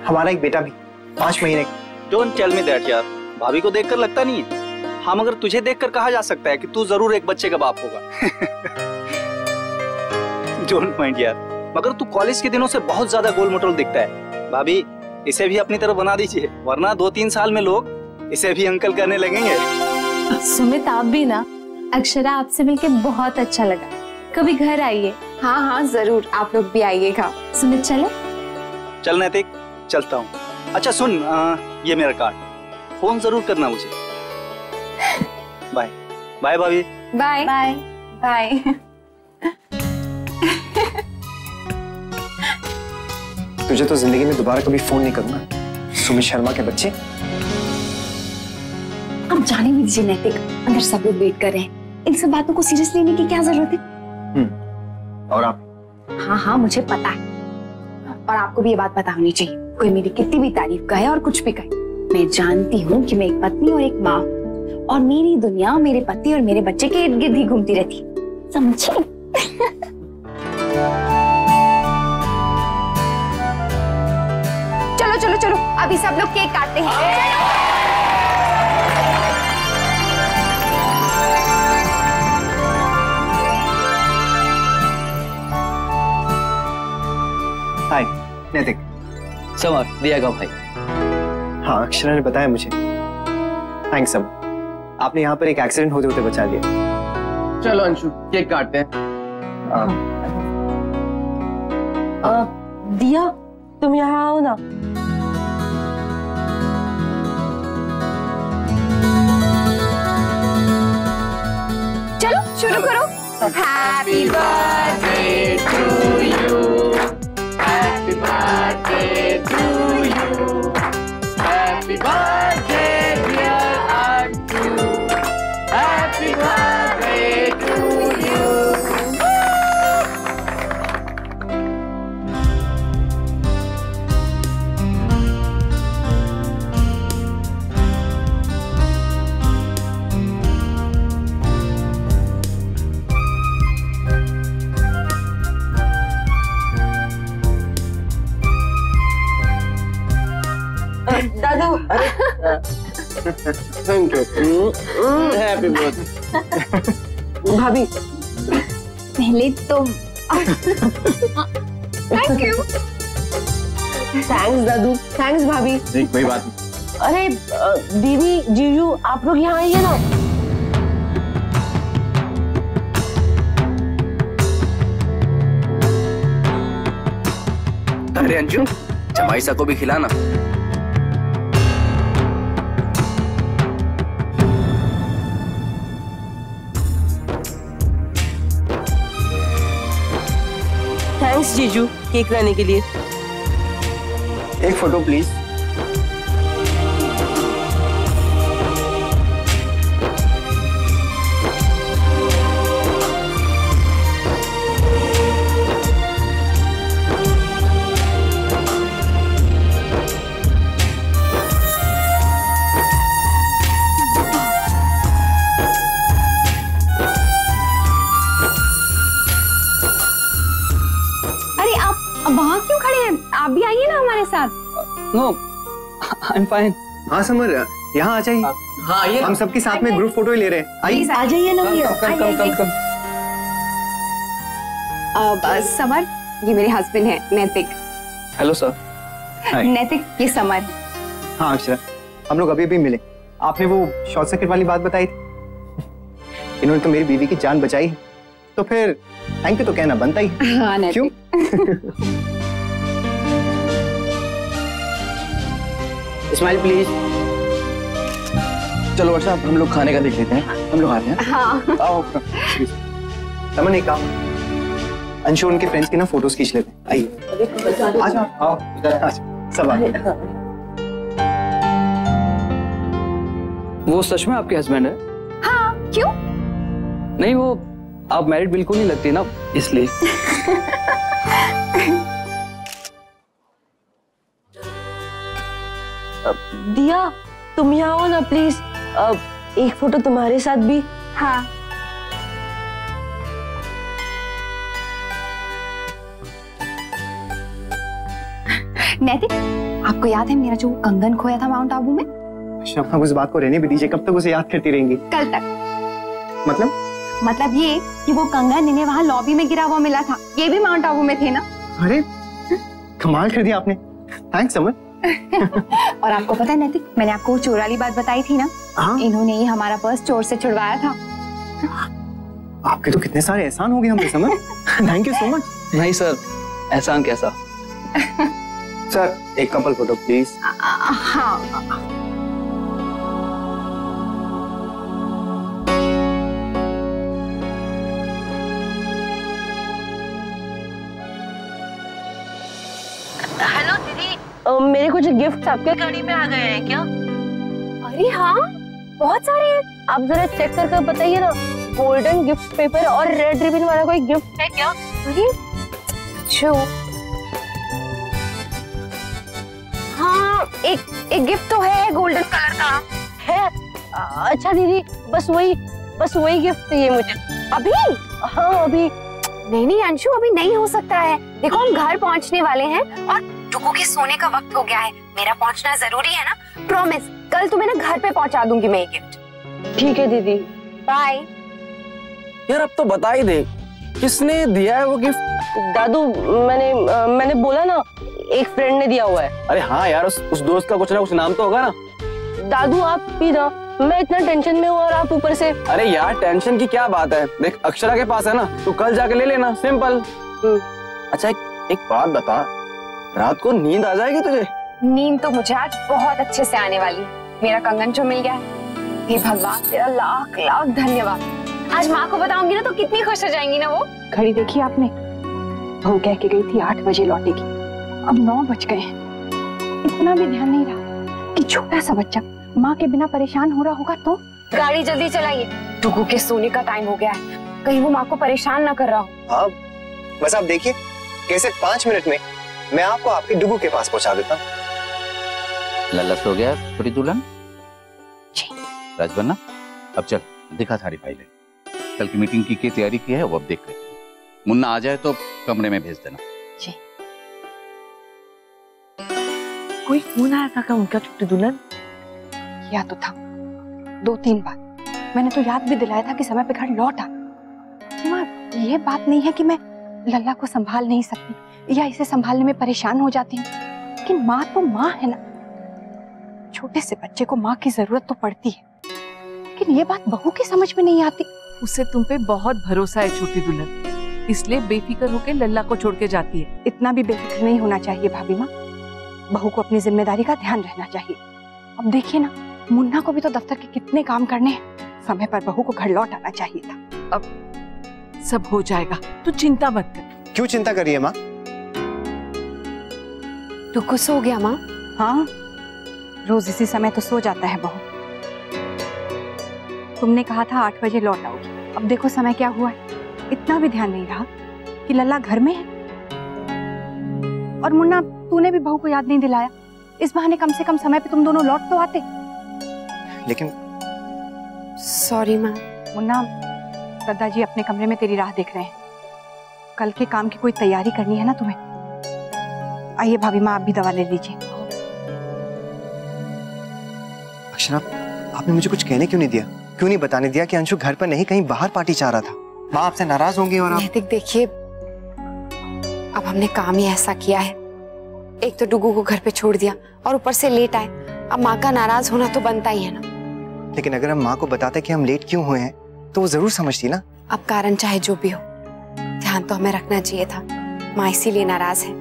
हमारा एक बेटा भी 5 महीने का। डोंट टेल मी दैट यार, भाभी को देखकर लगता नहीं है। हाँ, मगर तुझे देखकर कहा जा सकता है कि तू जरूर एक बच्चे का बाप होगा। डोंट माइंड यार, मगर तू कॉलेज के दिनों से बहुत ज्यादा गोल मटोल दिखता है। भाभी, इसे भी अपनी तरफ बना दीजिए, वरना 2-3 साल में लोग इसे भी अंकल करने लगेंगे। सुमित, आप भी ना। अक्षरा, आपसे मिलके बहुत अच्छा लगा। कभी घर आइए। हाँ हाँ जरूर, आप लोग भी आइएगा। सुमित चले? चल नैतिक, चलता हूँ। अच्छा सुन, ये मेरा कार्ड, फोन जरूर करना मुझे। बाय बाय भाभी। Bye bye bye. तुझे तो जिंदगी में दोबारा कभी फोन नहीं करूंगा, सुमित शर्मा के बच्चे। अब जाने भी दीजिए नैतिक, अंदर सब लोग वेट कर रहे हैं। इन सब बातों को सीरियस लेने की क्या जरूरत है? और आप? हाँ हाँ मुझे पता है, और आपको भी ये बात पता होनी चाहिए। कोई मेरी कितनी भी तारीफ कहे और कुछ भी कहे, मैं जानती हूँ कि मैं एक पत्नी और एक माँ हूँ, और मेरी दुनिया मेरे पति और मेरे बच्चे के इर्द गिर्द ही घूमती रहती, समझे? चलो चलो चलो, अभी सब लोग केक काटते हैं। हाय नैतिक। समर, दिया का भाई। हाँ, अक्षरा ने बताया मुझे। थैंक्स समर, आपने यहाँ पर एक एक्सीडेंट होते होते बचा दिया। चलो अंशु, केक काटते हैं। दिया, तुम यहाँ आओ ना। चलो शुरू करो। Happy birthday to you, happy birthday to you, happy birthday dear Anshu, happy birthday to you. दादू, थैंक यू। हैप्पी बर्थडे भाभी। पहले तुम। Thank you. थैंक्स दादू, थैंक्स भाभी। नहीं कोई बात नहीं। अरे दीदी, जीजू, आप लोग यहाँ आइए ना। अरे अंशु, जमाईसा को भी खिलाना। थैंक्स जीजू, केक लाने के लिए। एक फोटो प्लीज। वहाँ क्यों खड़े हैं? आप भी आइए ना हमारे साथ। No, I am fine. हाँ समर, यहाँ आ जाइए। हाँ आइए, हम सबके साथ में ग्रुप फोटो ही ले रहे हैं। आइए, आ जाइए ना भैया। कम। समर, ये मेरे हस्बैंड हैं नैतिक। Hello sir. नैतिक, ये समर। हाँ अक्षरा, हम लोग अभी मिले। आपने वो शॉर्ट सर्किट वाली बात बताई थी, इन्होंने तो मेरी बीवी की जान बचाई है, तो फिर थैंक यू तो कहना बनता ही। हाँ क्यों? Smile please. चलो वर्षा, हम लोग खाने का देख लेते हैं। हम लोग आते हैं। हाँ। आओ। समझ नहीं काम, अंशु उनके फ्रेंड्स की ना फोटोज खींच लेते हैं। आइए। आ जाओ। आओ। सब आ गए। वो सच में आपके हस्बैंड है? हाँ, क्यों? नहीं, वो आप मैरिड बिल्कुल नहीं लगती ना, इसलिए। दिया, तुम यहाँ आओ ना प्लीज। एक फोटो तुम्हारे साथ भी। हाँ। नैतिक, आपको याद है मेरा जो कंगन खोया था माउंट आबू में? अब उस बात को रहने भी दीजिए, कब तक उसे याद करती रहेंगी? कल तक। मतलब ये कि वो कंगन इन्हें वहाँ लॉबी में गिरा हुआ मिला था। ये भी माउंट आबू में थे ना? अरे कमाल कर दिया आपने। Thanks summer. और आपको पता है नैतिक, मैंने आपको चोर वाली बात बताई थी ना? हाँ? इन्होंने ही हमारा पर्स चोर से छुड़वाया था। आपके तो कितने सारे एहसान हो गए हम पे summer. Thank you so much. नहीं सर, एहसान कैसा। सर एक कपल फोटो प्लीज। हाँ। मेरे कुछ गिफ्ट आपके गाड़ी में आ गए हैं क्या? अरे हाँ, बहुत सारे हैं। आप जरा चेक करके बताइए ना, गोल्डन गिफ्ट पेपर और रेड रिबन वाला कोई गिफ्ट है क्या? अरे जो हाँ, एक गिफ्ट तो है गोल्डन कलर का है। अच्छा दीदी, बस वही गिफ्ट चाहिए मुझे। अभी? हाँ अभी। नहीं अंशु, अभी नहीं हो सकता है। देखो हम घर पहुंचने वाले हैं और डुगू के सोने का वक्त हो गया है। मेरा पहुंचना जरूरी है ना। प्रॉमिस, कल तुम्हें ना घर पे पहुंचा दूंगी मैं ये गिफ्ट। ठीक है दीदी, बाय। यार अब तो बता ही दे, किसने दिया है वो गिफ्ट? दादू, मैंने बोला ना, एक फ्रेंड ने दिया हुआ है। अरे हाँ यार, उस दोस्त का कुछ ना कुछ नाम तो होगा ना। दादू आप भी ना, मैं इतना टेंशन में हूँ और आप ऊपर से। अरे यार टेंशन की क्या बात है, देख अक्षरा के पास है ना, तू कल जाके ले लेना, सिंपल। अच्छा एक बात बता, रात को नींद आ जाएगी तुझे? नींद तो मुझे आज बहुत अच्छे से आने वाली है। मेरा कंगन जो मिल गया है। हे भगवान, तेरा लाख लाख धन्यवाद। आज माँ को बताऊंगी ना तो कितनी खुश हो जाएंगी ना वो। घड़ी देखी आपने? बहू कह के गई थी 8 बजे लौटेगी, अब 9 बज गए हैं। इतना भी ध्यान नहीं रहा कि छोटा सा बच्चा माँ के बिना परेशान हो रहा होगा तो। गाड़ी जल्दी चलाइए, डुगू के सोने का टाइम हो गया है, कहीं वो माँ को परेशान ना कर रहा हो। हाँ, बस आप देखिए कैसे 5 मिनट में मैं आपको आपके डुगू के पास पहुंचा देता हूँ। लल्ला सो गया छोटी दुल्हन? राजबन्ना, अब चल दिखा सारी फाइलें। कल की मीटिंग की तैयारी की है वो अब देख लेते हैं। मुन्ना आ जाए तो कमरे में भेज देना। जी। कोई फोन आया था क्या उनका छोटी दुल्हन? या तो था 2-3 बार। मैंने तो याद भी दिलाया था कि समय पे घर लौट आ। माँ, ये बात नहीं है कि मैं लल्ला को संभाल नहीं सकती या इसे संभालने में परेशान हो जाती हूँ, लेकिन माँ तो माँ है ना। छोटे से बच्चे को माँ की जरूरत तो पड़ती है, लेकिन ये बात बहू की समझ में नहीं आती। उसे तुम पे बहुत भरोसा है छोटी दुल्हन, इसलिए बेफिक्र होकर लल्ला को छोड़ के जाती है। इतना भी बेफिक्र नहीं होना चाहिए भाभी माँ। बहू को अपनी जिम्मेदारी का ध्यान रहना चाहिए। अब देखिए ना, मुन्ना को भी तो दफ्तर के कितने काम करने हैं। समय पर बहू को घर लौट आना चाहिए था। अब सब हो जाएगा, तू चिंता मत कर। क्यों चिंता कर रही है माँ? डुगू सो गया माँ? हाँ, रोज इसी समय तो सो जाता है बहू। तुमने कहा था 8 बजे लौट आओगी, अब देखो समय क्या हुआ है। इतना भी ध्यान नहीं रहा कि लल्ला घर में है। और मुन्ना, तूने भी बहू को याद नहीं दिलाया। इस बहाने कम से कम समय पे तुम दोनों लौट तो आते। लेकिन सॉरी माँ। मुन्ना, दादाजी अपने कमरे में तेरी राह देख रहे हैं। कल के काम की कोई तैयारी करनी है ना तुम्हें। आइए भाभी माँ, आप भी दवा ले लीजिए। अक्षरा, आपने मुझे कुछ कहने क्यों नहीं दिया? क्यों नहीं बताने दिया कि अंशु घर पर नहीं कहीं बाहर पार्टी चाह रहा था? माँ आपसे नाराज होंगी और आप। देखिए, अब हमने काम ही ऐसा किया है। एक तो डुगू को घर पे छोड़ दिया और ऊपर से लेट आए। अब माँ का नाराज होना तो बनता ही है ना। लेकिन अगर हम माँ को बताते कि हम लेट क्यों हुए हैं तो वो जरूर समझती ना। अब कारण चाहे जो भी हो, ध्यान तो हमें रखना चाहिए था। माँ इसीलिए नाराज है।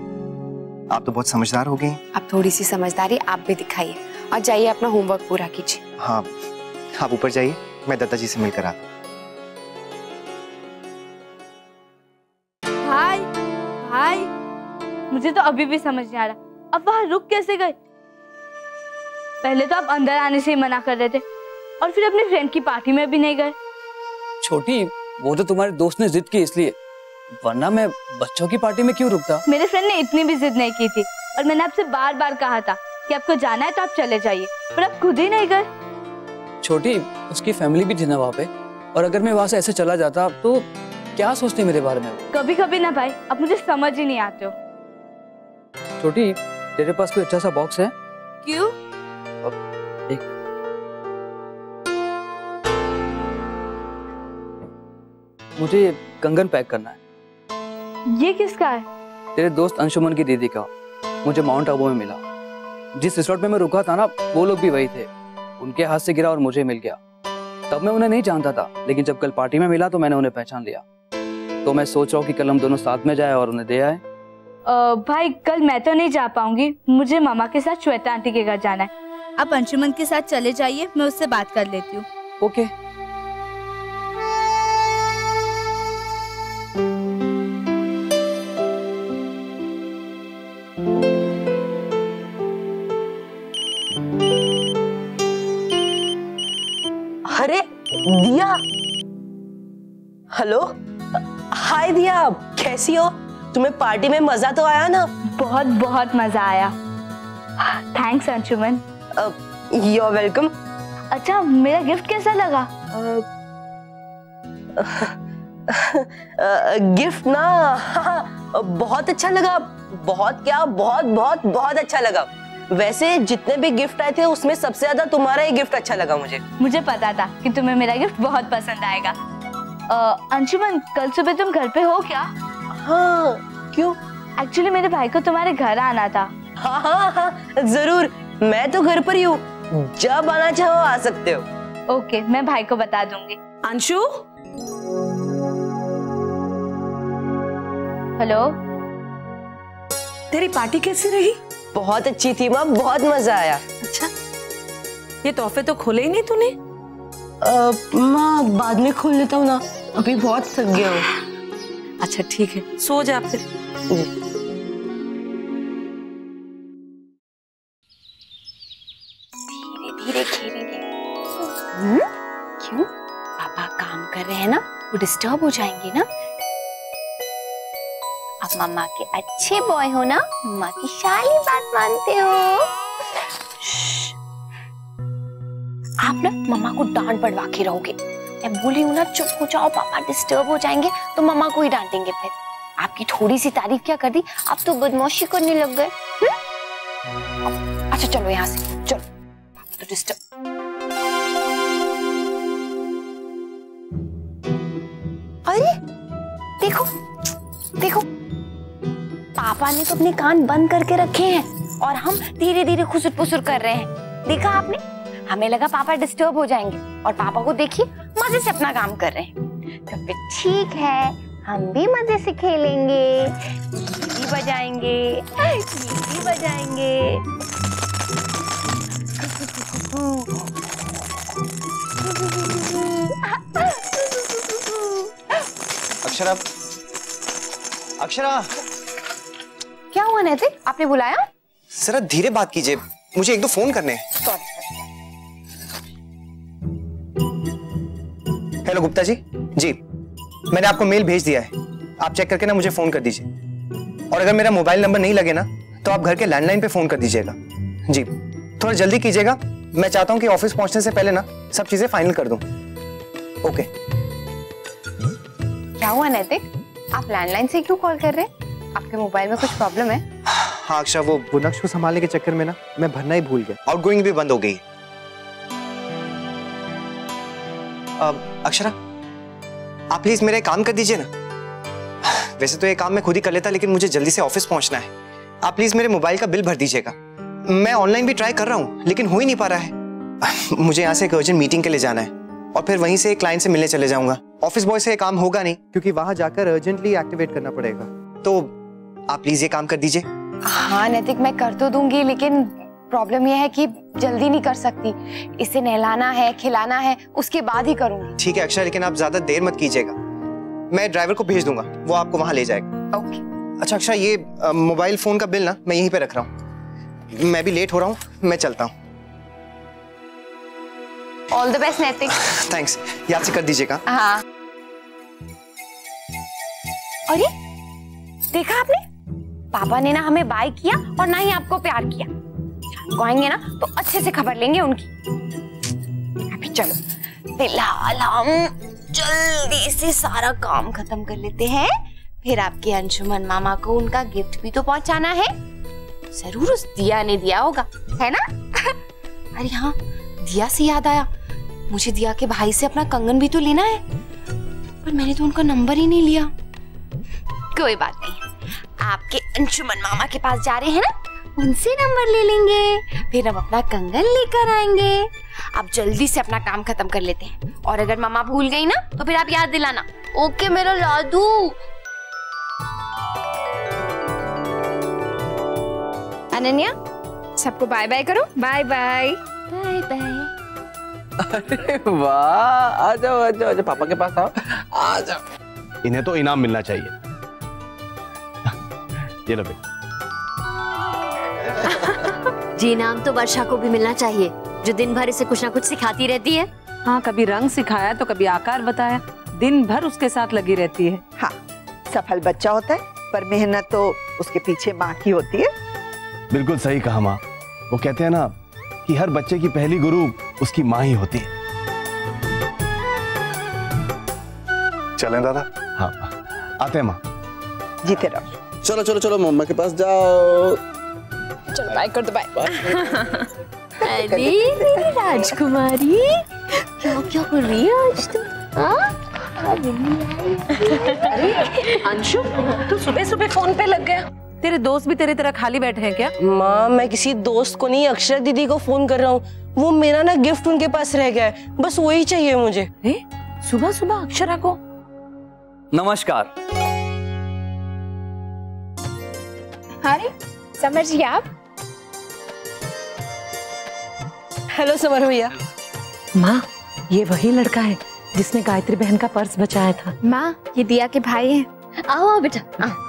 आप तो बहुत समझदार हो गई। अब थोड़ी सी समझदारी आप भी दिखाइए और जाइए अपना होमवर्क पूरा कीजिए। हाँ, आप ऊपर जाइए, मैं दादाजी से मिलकर आता। भाई, मुझे तो अभी भी समझ नहीं आ रहा, अब वहाँ रुक कैसे गए? पहले तो आप अंदर आने से ही मना कर रहे थे और फिर अपने फ्रेंड की पार्टी में भी नहीं गए। छोटी, वो तो तुम्हारे दोस्त ने जिद की इसलिए, वरना मैं बच्चों की पार्टी में क्यों रुकता? मेरे फ्रेंड ने इतनी भी जिद नहीं की थी और मैंने आपसे बार बार कहा था कि आपको जाना है तो आप चले जाइए, पर आप खुद ही नहीं गए। छोटी, उसकी फैमिली भी थी ना वहाँ पे, और अगर मैं वहाँ से ऐसे चला जाता तो क्या सोचती मेरे बारे में? कभी कभी ना भाई, आप मुझे समझ ही नहीं आते हो। छोटी, तेरे पास कोई अच्छा सा बॉक्स है? क्यों? एक मुझे ये कंगन पैक करना है। ये किसका है? तेरे दोस्त अंशुमन की दीदी का, मुझे माउंट आबू में मिला। जिस रिसोर्ट में मैं रुका था ना, वो लोग भी वही थे। उनके हाथ से गिरा और मुझे मिल गया। तब मैं उन्हें नहीं जानता था, लेकिन जब कल पार्टी में मिला तो मैंने उन्हें पहचान लिया। तो मैं सोच रहा हूँ कि कल हम दोनों साथ में जाए और उन्हें दे आए। भाई, कल मैं तो नहीं जा पाऊंगी, मुझे मामा के साथ श्वेता आंटी के घर जाना है। आप अंशुमन के साथ चले जाइए, मैं उससे बात कर लेती हूँ। ओके। दिया, हेलो, हाय दिया, कैसी हो? तुम्हें पार्टी में मजा तो आया ना? बहुत बहुत मजा आया। Thanks Anshuman. You are welcome. अच्छा, मेरा गिफ्ट कैसा लगा? गिफ्ट ना, बहुत अच्छा लगा। बहुत क्या, बहुत बहुत बहुत अच्छा लगा। वैसे जितने भी गिफ्ट आए थे उसमें सबसे ज्यादा तुम्हारा ही गिफ्ट अच्छा लगा मुझे। मुझे पता था कि तुम्हें मेरा गिफ्ट बहुत पसंद आएगा। अंशुमन, कल सुबह तुम घर पे हो क्या? हाँ, क्यों? एक्चुअली मेरे भाई को तुम्हारे घर आना था। हाँ हाँ हाँ, जरूर, मैं तो घर पर ही हूँ, जब आना चाहो आ सकते हो। ओके, मैं भाई को बता दूंगी। अंशु, हेलो, तेरी पार्टी कैसी रही? बहुत अच्छी थी माँ, बहुत मजा आया। अच्छा, ये तोहफे तो खोले ही नहीं तूने? माँ बाद में खोल लेता हूँ ना, अभी बहुत थक गया हूँ। अच्छा ठीक है, सो जा फिर। धीरे धीरे खेलेंगे। क्यों? पापा काम कर रहे हैं ना, वो डिस्टर्ब हो जाएंगे ना। आप मम्मा के अच्छे बॉय हो ना, मम्मा की सारी बात मानते हो। आप ना मम्मा को डांट पड़वा के रहोगे। मैं बोली हूँ ना, चुप हो जाओ, पापा डिस्टर्ब हो जाएंगे तो मम्मा को ही डांटेंगे फिर। आपकी थोड़ी सी तारीफ क्या कर दी, आप तो बदमाशी करने लग गए। अच्छा चलो यहाँ से, चलो, तो डिस्टर्ब। अरे देखो देखो, पापा ने तो अपने कान बंद करके रखे हैं और हम धीरे धीरे खुसुर पुसुर कर रहे हैं। देखा आपने? हमें लगा पापा डिस्टर्ब हो जाएंगे और पापा को देखिए मजे से अपना काम कर रहे हैं। तो फिर ठीक है, हम भी मजे से खेलेंगे, सीटी बजाएंगे, सीटी बजाएंगे। अक्षरा, अक्षरा, क्या हुआ नैतिक, आपने बुलाया? जरा धीरे बात कीजिए, मुझे एक दो फोन करने हैं। सॉरी। हेलो गुप्ता जी, जी मैंने आपको मेल भेज दिया है, आप चेक करके ना मुझे फोन कर दीजिए। और अगर मेरा मोबाइल नंबर नहीं लगे ना तो आप घर के लैंडलाइन पे फोन कर दीजिएगा। जी थोड़ा जल्दी कीजिएगा, मैं चाहता हूं कि ऑफिस पहुंचने से पहले ना सब चीजें फाइनल कर दूं। ओके। क्या हुआ नैतिक, आप लैंडलाइन से क्यों कॉल कर रहे हैं? आपके मोबाइल में कुछ प्रॉब्लम है? हाँ अक्षरा, वो बुनक्श को संभालने के चक्कर में ना मैं भरना ही भूल गया, आउटगोइंग भी बंद हो गई। अक्षरा, आप प्लीज मेरा काम कर दीजिए ना। वैसे तो ये काम मैं खुद ही कर लेता, लेकिन मुझे जल्दी से ऑफिस पहुंचना है। आप प्लीज मेरे मोबाइल का बिल भर दीजिएगा। मैं ऑनलाइन भी ट्राई कर रहा हूं लेकिन हो ही नहीं पा रहा है। मुझे यहाँ से एक अर्जेंट मीटिंग के लिए जाना है और फिर वहीं से एक क्लाइंट से मिलने चले जाऊंगा। ऑफिस बॉय से ये काम होगा नहीं क्योंकि वहां जाकर अर्जेंटली एक्टिवेट करना पड़ेगा। तो आप प्लीज ये काम कर दीजिए। हाँ नैतिक, मैं कर तो दूंगी, लेकिन प्रॉब्लम यह है कि जल्दी नहीं कर सकती। इसे नहलाना है, खिलाना है, उसके बाद ही करूंगी। ठीक है अक्षरा, लेकिन आप ज्यादा देर मत कीजिएगा। मैं ड्राइवर को भेज दूंगा, वो आपको वहां ले जाएगा। ओके। अच्छा अक्षरा, ये मोबाइल फोन का बिल ना मैं यहीं पे रख रहा हूँ। मैं भी लेट हो रहा हूँ, मैं चलता हूँ। ऑल द बेस्ट नैतिक। थैंक्स, याद से कर दीजिएगा। हाँ। अरे देखा आपने, पापा ने ना हमें बाय किया और ना ही आपको प्यार किया। शाम को आएंगे ना तो अच्छे से खबर लेंगे उनकी। अभी चलो फिलहाल हम जल्दी से सारा काम खत्म कर लेते हैं, फिर आपके अंशुमन मामा को उनका गिफ्ट भी तो पहुंचाना है। जरूर उस दिया ने दिया होगा, है ना? अरे हाँ, दिया से याद आया, मुझे दिया के भाई से अपना कंगन भी तो लेना है, पर मैंने तो उनका नंबर ही नहीं लिया। कोई बात नहीं, आपके अंशुमन मामा के पास जा रहे हैं ना, उनसे नंबर ले लेंगे, फिर हम अपना कंगन लेकर आएंगे। आप जल्दी से अपना काम खत्म कर लेते हैं, और अगर मामा भूल गई ना तो फिर आप याद दिलाना। ओके मेरा लाडू। अनन्या, सबको बाय बाय करो। Bye bye. Bye bye. अरे वाह, आ जाओ आ जाओ, पापा के पास आओ, आ जाओ। इन्हें तो इनाम मिलना चाहिए। ये लो बेटा। जी, इनाम तो वर्षा को भी मिलना चाहिए, जो दिन भर इसे कुछ ना कुछ सिखाती रहती है। हाँ, कभी रंग सिखाया तो कभी आकार बताया, दिन भर उसके साथ लगी रहती है। हाँ, सफल बच्चा होता है पर मेहनत तो उसके पीछे माँ की होती है। बिल्कुल सही कहा माँ। वो कहते हैं ना कि हर बच्चे की पहली गुरु उसकी माँ ही होती है। चलें दादा? हाँ, आते हैं माँ। जीते रहो। चलो चलो चलो मम्मा के पास जाओ। चलो बाय कर दो, बाय। अरे मेरी राजकुमारी, क्या क्या कर रही है आज तुम? अरे अंशु, तू सुबह सुबह फोन पे लग गया। तेरे दोस्त भी तेरी तरह खाली बैठे हैं क्या? माँ, मैं किसी दोस्त को नहीं, अक्षरा दीदी को फोन कर रहा हूँ। वो मेरा ना गिफ्ट उनके पास रह गया है, बस वही चाहिए मुझे। सुबह सुबह अक्षरा को? नमस्कार। अरे समर जी आप? हेलो समर भैया। माँ, ये वही लड़का है जिसने गायत्री बहन का पर्स बचाया था। माँ, ये दिया के भाई हैं। आओ बेटा, आओ।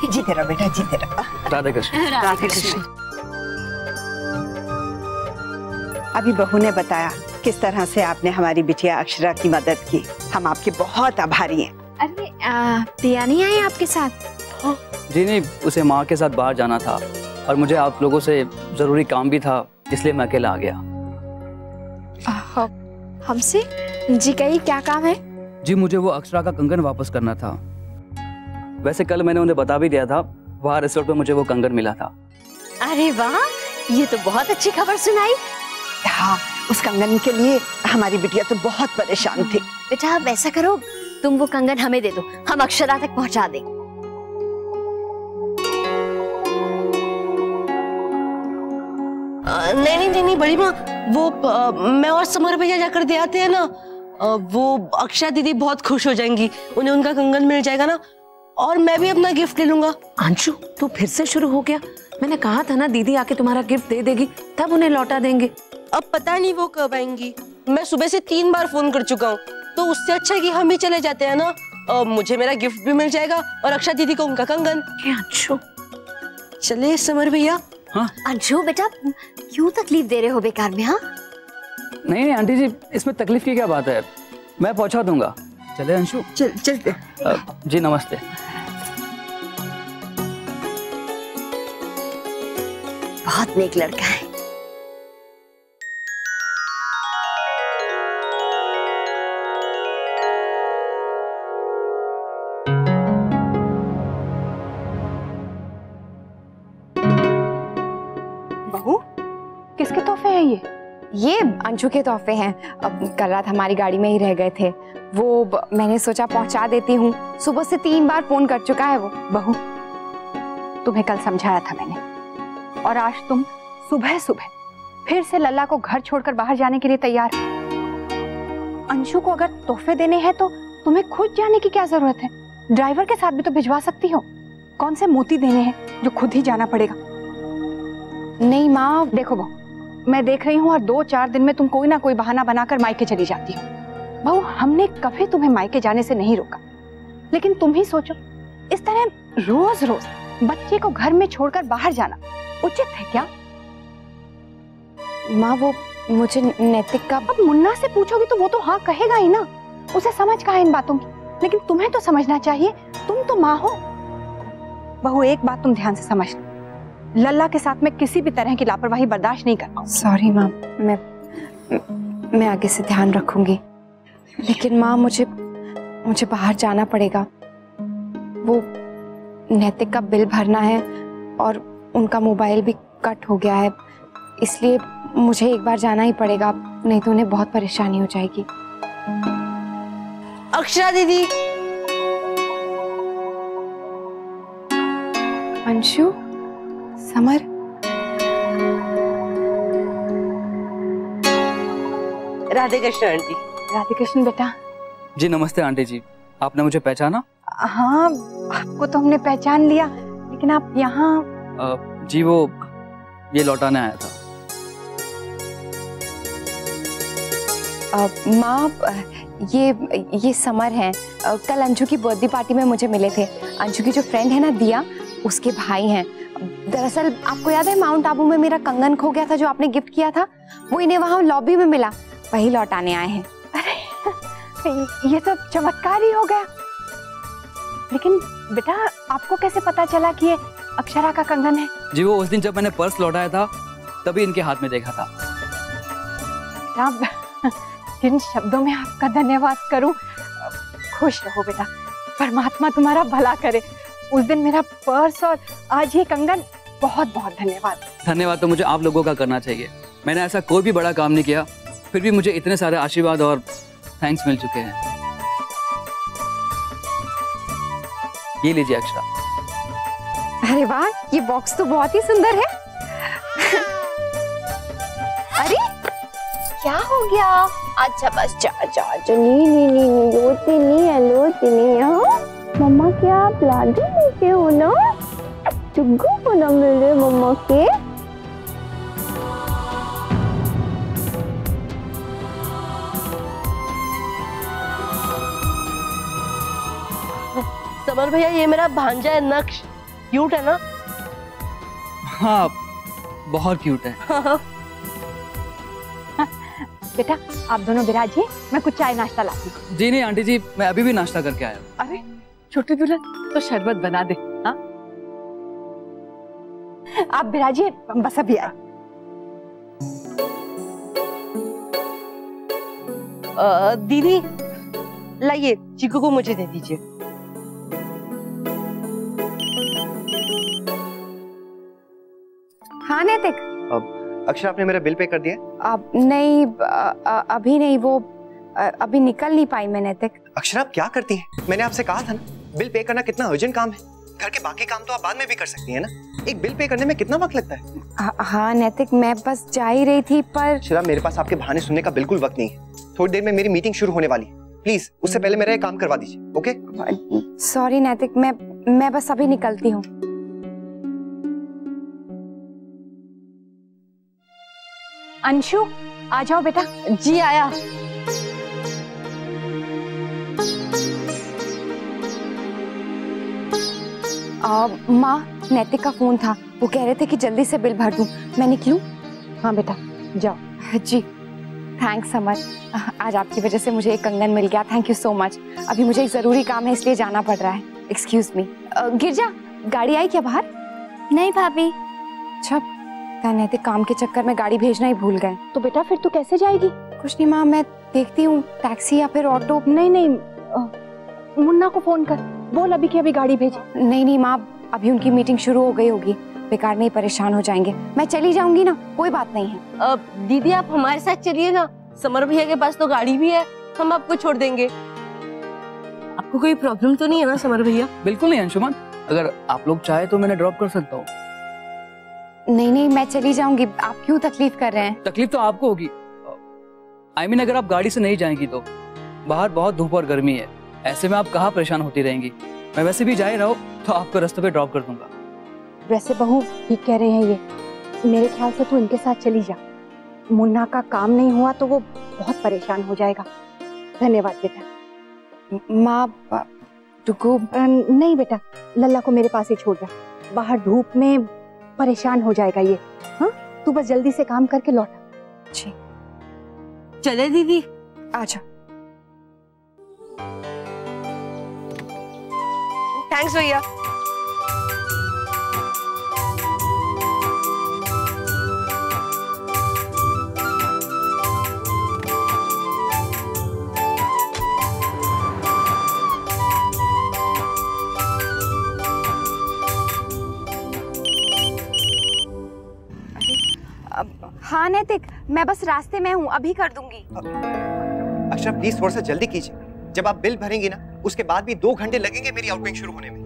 जीते रहो बेटा, जीते रहो। राधे कृष्ण। राधे कृष्ण। अभी बहू ने बताया किस तरह से आपने हमारी बिटिया अक्षरा की मदद की। हम आपके बहुत आभारी हैं। अरे पिया नहीं आई आपके साथ? जी नहीं, उसे माँ के साथ बाहर जाना था और मुझे आप लोगों से जरूरी काम भी था, इसलिए मैं अकेला आ गया। हमसे? जी कही क्या काम है? जी मुझे वो अक्षरा का कंगन वापस करना था। वैसे कल मैंने उन्हें बता भी दिया था, वहाँ रिसोर्ट पे मुझे वो कंगन मिला था। अरे वाह, ये तो बहुत अच्छी खबर सुनाई। हाँ, उस कंगन के लिए हमारी बिटिया तो बहुत परेशान थी। बेटा आप ऐसा करो, तुम वो कंगन हमें दे दो, हम अक्षरा तक पहुंचा दें। नहीं बड़ी माँ, वो मैं और समर भैया जाकर दे आते हैं ना, वो अक्षरा दीदी बहुत खुश हो जाएंगी, उन्हें उनका कंगन मिल जाएगा ना, और मैं भी अपना गिफ्ट ले लूंगा। अंशु, तू फिर से शुरू हो गया। मैंने कहा था ना दीदी आके तुम्हारा गिफ्ट दे देगी, तब उन्हें लौटा देंगे। अब पता नहीं वो कब आएंगी। मैं सुबह से 3 बार फोन कर चुका हूँ, तो उससे अच्छा है कि हम ही चले जाते हैं ना। मुझे मेरा गिफ्ट भी मिल जाएगा और अक्षरा दीदी को उनका कंगन। अंशु, चले समर भैया। हाँ अंशु बेटा, क्यों तकलीफ दे रहे हो बेकार में? हाँ नहीं आंटी जी, इसमें तकलीफ की क्या बात है, मैं पहुंचा दूंगा। चले अंशु? चलते। जी नमस्ते। बहुत नेक लड़का है। बहू, किसके तोहफे हैं ये अंशु के तोहफे हैं। अब कल रात हमारी गाड़ी में ही रह गए थे, वो मैंने सोचा पहुंचा देती हूँ। सुबह से 3 बार फोन कर चुका है वो। बहू, तुम्हें कल समझाया था मैंने, और आज तुम सुबह सुबह फिर से लल्ला को घर छोड़कर बाहर जाने के लिए तैयार हो। अंशु को अगर तोहफे देने हैं तो तुम्हें खुद जाने की क्या जरूरत है? ड्राइवर के साथ भी तो भिजवा सकती हो। कौन से मोती देने हैं जो खुद ही जाना पड़ेगा? नहीं माँ, देखो बहू, मैं देख रही हूँ और 2-4 दिन में तुम कोई ना कोई बहाना बनाकर मायके चली जाती हो। बहू, हमने कभी तुम्हें मायके जाने से नहीं रोका, लेकिन तुम ही सोचो, इस तरह रोज रोज बच्चे को घर में छोड़कर बाहर जाना उचित है क्या? माँ, वो मुझे नैतिक का... अब मुन्ना से पूछोगी तो वो तो हाँ कहेगा ही ना, उसे समझ कहाँ इन बातों की। लेकिन तुम्हें तो समझना चाहिए, तुम तो माँ हो। बहू, एक बात तुम ध्यान से समझ लो, लल्ला के साथ मैं किसी भी तरह की लापरवाही बर्दाश्त नहीं कर पाऊंगी। सॉरी माँ, मैं आगे से ध्यान रखूंगी। लेकिन माँ, मुझे बाहर जाना पड़ेगा। वो नैतिक का बिल भरना है और उनका मोबाइल भी कट हो गया है, इसलिए मुझे एक बार जाना ही पड़ेगा, नहीं तो उन्हें बहुत परेशानी हो जाएगी। अक्षरा दीदी। अंशु, समर, राधे कृष्ण आंटी। राधे कृष्ण बेटा। जी नमस्ते आंटी जी, आपने मुझे पहचाना? हाँ, आपको तो हमने पहचान लिया, लेकिन आप यहाँ... जी वो ये लौटाने आया था। माँ, ये समर हैं। कल अंशु की बर्थडे पार्टी में मुझे मिले थे। अंशु की जो फ्रेंड है ना दिया, उसके भाई हैं। दरअसल आपको याद है माउंट आबू में मेरा कंगन खो गया था जो आपने गिफ्ट किया था, वो इन्हें वहाँ लॉबी में मिला, वही लौटाने आए हैं। अरे ये तो चमत्कार ही हो गया। लेकिन बेटा आपको कैसे पता चला कि ये अक्षरा का कंगन है? जी वो उस दिन जब मैंने पर्स लौटाया था तभी इनके हाथ में देखा था। अब किन शब्दों में आपका धन्यवाद करूं। खुश रहो बेटा, परमात्मा तुम्हारा भला करे। उस दिन मेरा पर्स और आज ये कंगन, बहुत बहुत धन्यवाद। धन्यवाद तो मुझे आप लोगों का करना चाहिए। मैंने ऐसा कोई भी बड़ा काम नहीं किया, फिर भी मुझे इतने सारे आशीर्वाद और थैंक्स मिल चुके हैं। ये लीजिए अक्षरा। अरे वाह, ये बॉक्स तो बहुत ही सुंदर है। अरे क्या हो गया? अच्छा बस जा जा जा, नहीं रोते नहीं है, रोते नहीं है। मम्मा क्या आप लाडू लेते हो ना? चुग्गू को ना मिल रहे मम्मा के। समर भैया ये मेरा भांजा है नक्श, क्यूट है ना? हाँ बहुत क्यूट है। बेटा आप दोनों विराजिए, मैं कुछ चाय नाश्ता लाती हूँ। जी नहीं आंटी जी, मैं अभी भी नाश्ता करके आया हूँ। अरे छोटी दुल्हन तो शरबत बना दे। हाँ आप विराजिए, बस अभी आए। दीदी लाइए, चीकू को मुझे दे दीजिए। हाँ नैतिक। अक्षरा आपने मेरा बिल पे कर दिया? अब नहीं, अभी नहीं, वो अभी निकल नहीं पाई मैं नैतिक। अक्षरा आप क्या करती हैं? मैंने आपसे कहा था ना, बिल पे करना कितना अर्जेंट काम है। घर के बाकी काम तो आप बाद में भी कर सकती हैं ना। एक बिल पे करने में कितना वक्त लगता है? हाँ नैतिक, मैं बस जा ही रही थी पर। अक्षरा मेरे पास आपके बहाने सुनने का बिल्कुल वक्त नहीं है। थोड़ी देर में मेरी मीटिंग शुरू होने वाली है, प्लीज उससे पहले मेरा ये काम करवा दीजिए। ओके? सॉरी नैतिक, मैं बस अभी निकलती हूँ। अंशु आ जाओ बेटा। जी आया। माँ नैतिक का फोन था, वो कह रहे थे कि जल्दी से बिल भर दूं, मैं निकलूं? हाँ बेटा जाओ। जी थैंक्स अमर, आज आपकी वजह से मुझे एक कंगन मिल गया, थैंक यू सो मच। अभी मुझे एक जरूरी काम है इसलिए जाना पड़ रहा है, एक्सक्यूज मी। गिरजा गाड़ी आई क्या बाहर? नहीं भाभी। अच्छा, नैतिक काम के चक्कर में गाड़ी भेजना ही भूल गए। तो बेटा फिर तू कैसे जाएगी? कुछ नहीं माँ, मैं देखती हूँ टैक्सी या फिर ऑटो। नहीं मुन्ना को फोन कर, बोल अभी की अभी गाड़ी भेज। नहीं माँ, अभी उनकी मीटिंग शुरू हो गई होगी, बेकार में ही परेशान हो जाएंगे। मैं चली जाऊंगी ना, कोई बात नहीं है। दीदी आप हमारे साथ चलिएगा, समर भैया के पास तो गाड़ी भी है, हम आपको छोड़ देंगे। आपको कोई प्रॉब्लम तो नहीं है ना समर भैया? बिल्कुल नहीं अंशुमन, अगर आप लोग चाहे तो मैंने ड्रॉप कर सकता हूँ। नहीं मैं चली जाऊंगी, आप क्यों तकलीफ कर रहे हैं? तकलीफ तो आपको होगी। I mean, अगर आप गाड़ी से नहीं जाएंगी तो बाहर बहुत धूप और गर्मी है, ऐसे में आप कहाँ परेशान होती रहेंगी। मैं वैसे भी जा ही रहा हूँ तो आपको रास्ते पे ड्रॉप कर दूंगा। वैसे बहू ठीक कह रहे हैं ये, मेरे ख्याल से तू इनके साथ चली जा। मुन्ना का काम नहीं हुआ तो वो बहुत परेशान हो जाएगा। धन्यवाद बेटा। माँ टुकू। नहीं बेटा, लल्ला को मेरे पास ही छोड़ जा, बाहर धूप में परेशान हो जाएगा ये। हाँ तू बस जल्दी से काम करके लौटा। जी चले दीदी। आजा। थैंक्स भैया। हाँ नैतिक, मैं बस रास्ते में हूँ, अभी कर दूंगी। अक्षरा प्लीज थोड़ा सा जल्दी कीजिए, जब आप बिल भरेंगी ना उसके बाद भी 2 घंटे लगेंगे मेरी आउटगोइंग शुरू होने में।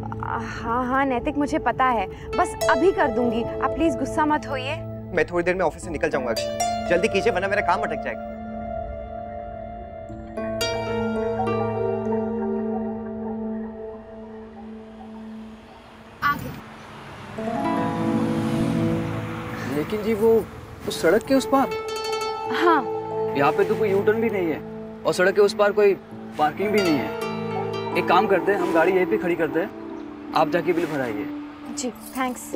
हाँ नैतिक मुझे पता है, बस अभी कर दूंगी, आप प्लीज गुस्सा मत होइए। मैं थोड़ी देर में ऑफिस से निकल जाऊंगा अक्षरा, जल्दी कीजिए वरना मेरा काम अटक जाएगा। लेकिन जी वो उस सड़क के उस पार? हाँ यहाँ पे तो कोई यू टर्न भी नहीं है और सड़क के उस पार कोई पार्किंग भी नहीं है। एक काम करते हैं, हम गाड़ी यहीं पे खड़ी करते हैं, आप जाके बिल भराइए। जी थैंक्स।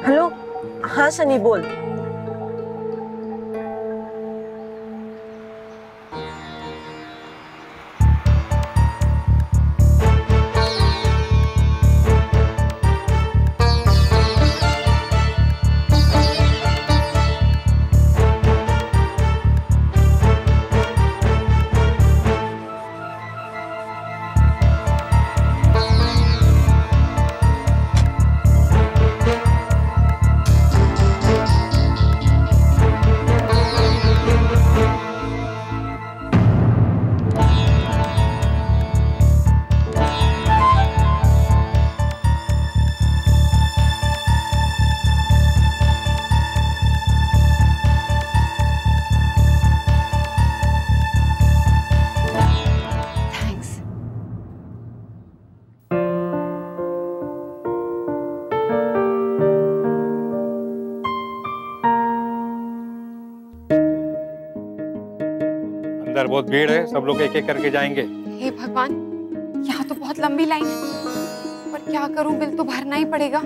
हेलो, हाँ सनी बोल। अंदर बहुत भीड़ है, सब लोग एक एक करके जाएंगे। हे भगवान, यहाँ तो बहुत लंबी लाइन है, पर क्या करूं, बिल तो भरना ही पड़ेगा।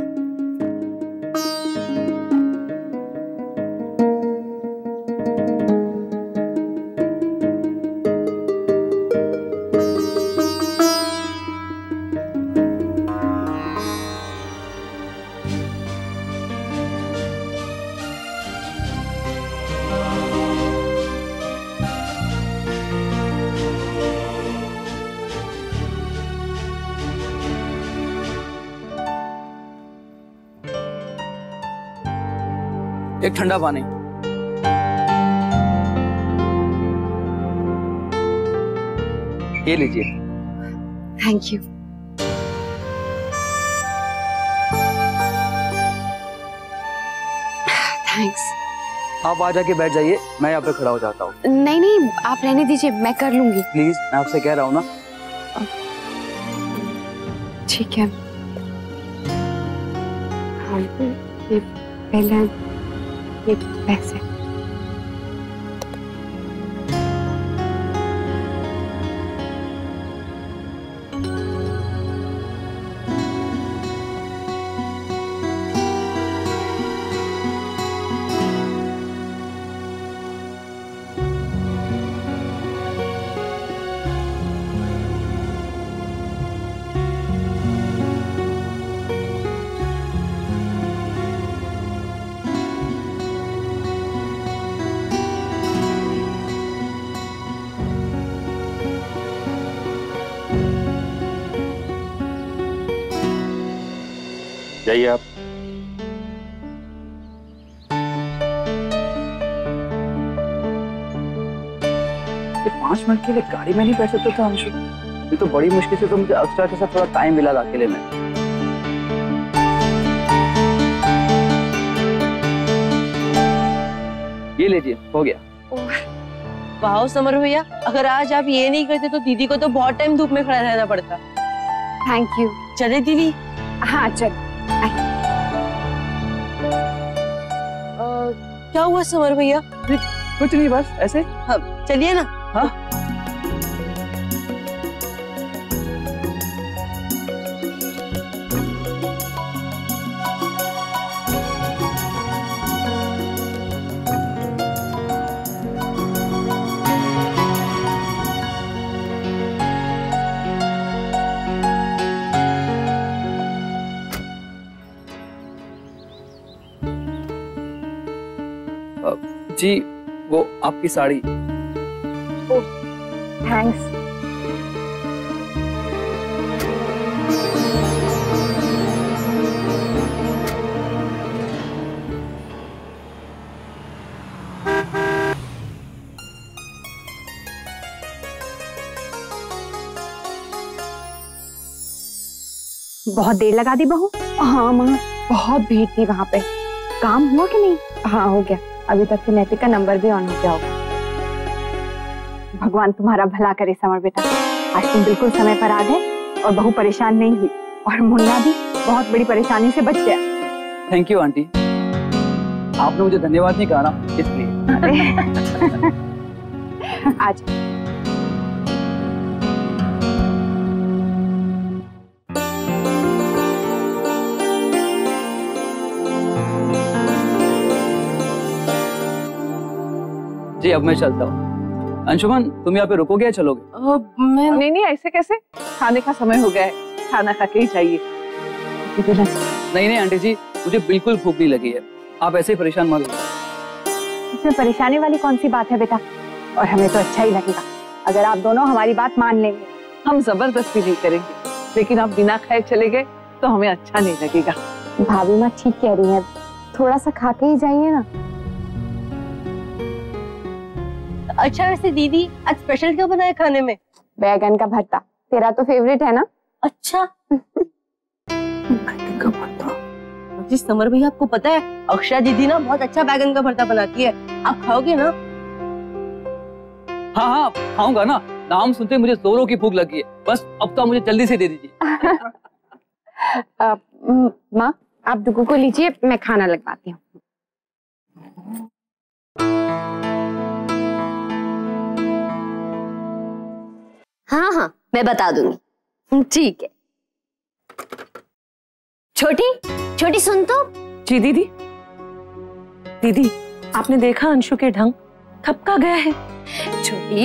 एक ठंडा पानी। ये लीजिए। Thank you. थैंक्स। आप आ जाके बैठ जाइए, मैं यहाँ पे खड़ा हो जाता हूँ। नहीं नहीं, आप रहने दीजिए, मैं कर लूंगी। प्लीज, मैं आपसे कह रहा हूँ ना। ठीक है। हाँ, ये पहले ये पैसे। जाइए आप। ये 5 मिनट के लिए गाड़ी में नहीं बैठ सकता था अंशु? ये तो बड़ी मुश्किल से तो मुझे अक्षरा के साथ थोड़ा टाइम मिला था अकेले में। ये लीजिए, हो गया। वाह समर भैया, अगर आज आप ये नहीं करते तो दीदी को तो बहुत टाइम धूप में खड़ा रहना पड़ता। Thank you. चले दीदी? हाँ चल। क्या हुआ समर भैया? कुछ नहीं, बस ऐसे। हाँ चलिए ना। हाँ जी, वो आपकी साड़ी। ओह, थैंक्स। बहुत देर लगा दी बहू। हाँ माँ, बहुत भीड़ थी वहाँ पे। काम हुआ कि नहीं? हाँ हो गया, अभी तक तो नैतिक का नंबर भी ऑन हो गया होगा। भगवान तुम्हारा भला करे समर बेटा, आज तुम बिल्कुल समय पर आ गए और बहू परेशान नहीं हुई, और मुन्ना भी बहुत बड़ी परेशानी से बच गया। थैंक यू आंटी, आपने मुझे धन्यवाद नहीं कहा ना, इसलिए। आज जी अब मैं चलता हूँ। अंशुमन तुम यहाँ पे रुकोगे या चलोगे? नहीं ऐसे कैसे, खाने का समय हो गया है, खाना खा के ही चाहिए। नहीं आंटी जी, मुझे बिल्कुल भूख नहीं लगी है, आप ऐसे ही परेशान मत हो। इसमें परेशानी वाली कौन सी बात है बेटा, और हमें तो अच्छा ही लगेगा अगर आप दोनों हमारी बात मान लेंगे। हम जबरदस्ती नहीं करेंगे, लेकिन आप बिना खाए चले गए तो हमें अच्छा नहीं लगेगा। भाभी माँ ठीक कह रही है, थोड़ा सा खा के ही जाइए ना। अच्छा वैसे दीदी आज स्पेशल क्या बनाया खाने में? बैगन का भरता, तेरा तो फेवरेट है ना? अच्छा बैगन का भरता। जी समर भैया आपको पता है अक्षरा दीदी ना बहुत अच्छा बैगन का भरता बनाती है, आप खाओगे ना? हाँ खाऊंगा ना, नाम सुनते मुझे जोरों की भूख लगी है, बस अब तो मुझे जल्दी से दे दीजिए। माँ आप डुगू को लीजिए, मैं खाना लगवाती हूँ। हाँ मैं बता दूंगी। ठीक है। छोटी सुन तो। जी दीदी। दीदी आपने देखा अंशु के ढंग, कब का गया है?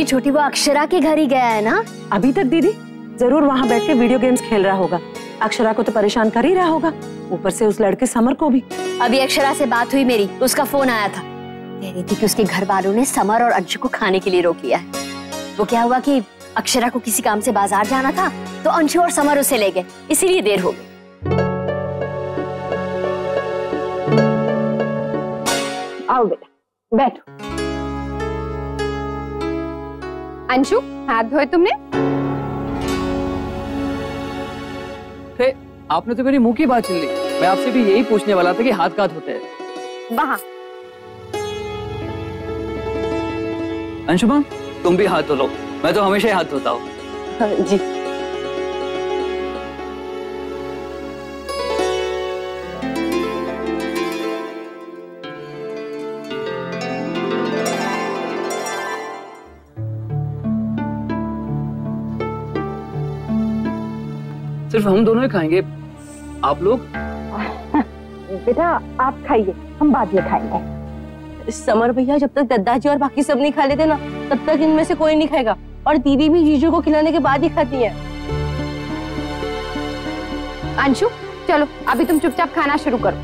छोटी वो अक्षरा के घर ही गया है ना अभी तक? दीदी जरूर वहाँ बैठ के वीडियो गेम्स खेल रहा होगा, अक्षरा को तो परेशान कर ही रहा होगा, ऊपर से उस लड़के समर को भी। अभी अक्षरा से बात हुई मेरी, उसका फोन आया था, कह रही थी कि उसके घर वालों ने समर और अंशु को खाने के लिए रोक लिया है। वो क्या हुआ कि अक्षरा को किसी काम से बाजार जाना था, तो अंशु और समर उसे ले गए, इसीलिए देर हो गई। आओ बेटा बैठो। अंशु हाथ धोए तुमने? आपने तो मेरी मुंह की बात छीन ली, मैं आपसे भी यही पूछने वाला था कि हाथ कहाँ धोते हैं। वहाँ। अंशुमन तुम भी हाथ धो लो, मैं तो हमेशा ही हाथ धोता हूँ। जी सिर्फ हम दोनों ही खाएंगे, आप लोग? बेटा आप खाइए, हम बाद में खाएंगे। समर भैया जब तक दादाजी और बाकी सब नहीं खा लेते ना, तब तक इनमें से कोई नहीं खाएगा, और दीदी भी जीजू को खिलाने के बाद ही खाती है। अंशु चलो अभी तुम चुपचाप खाना शुरू करो।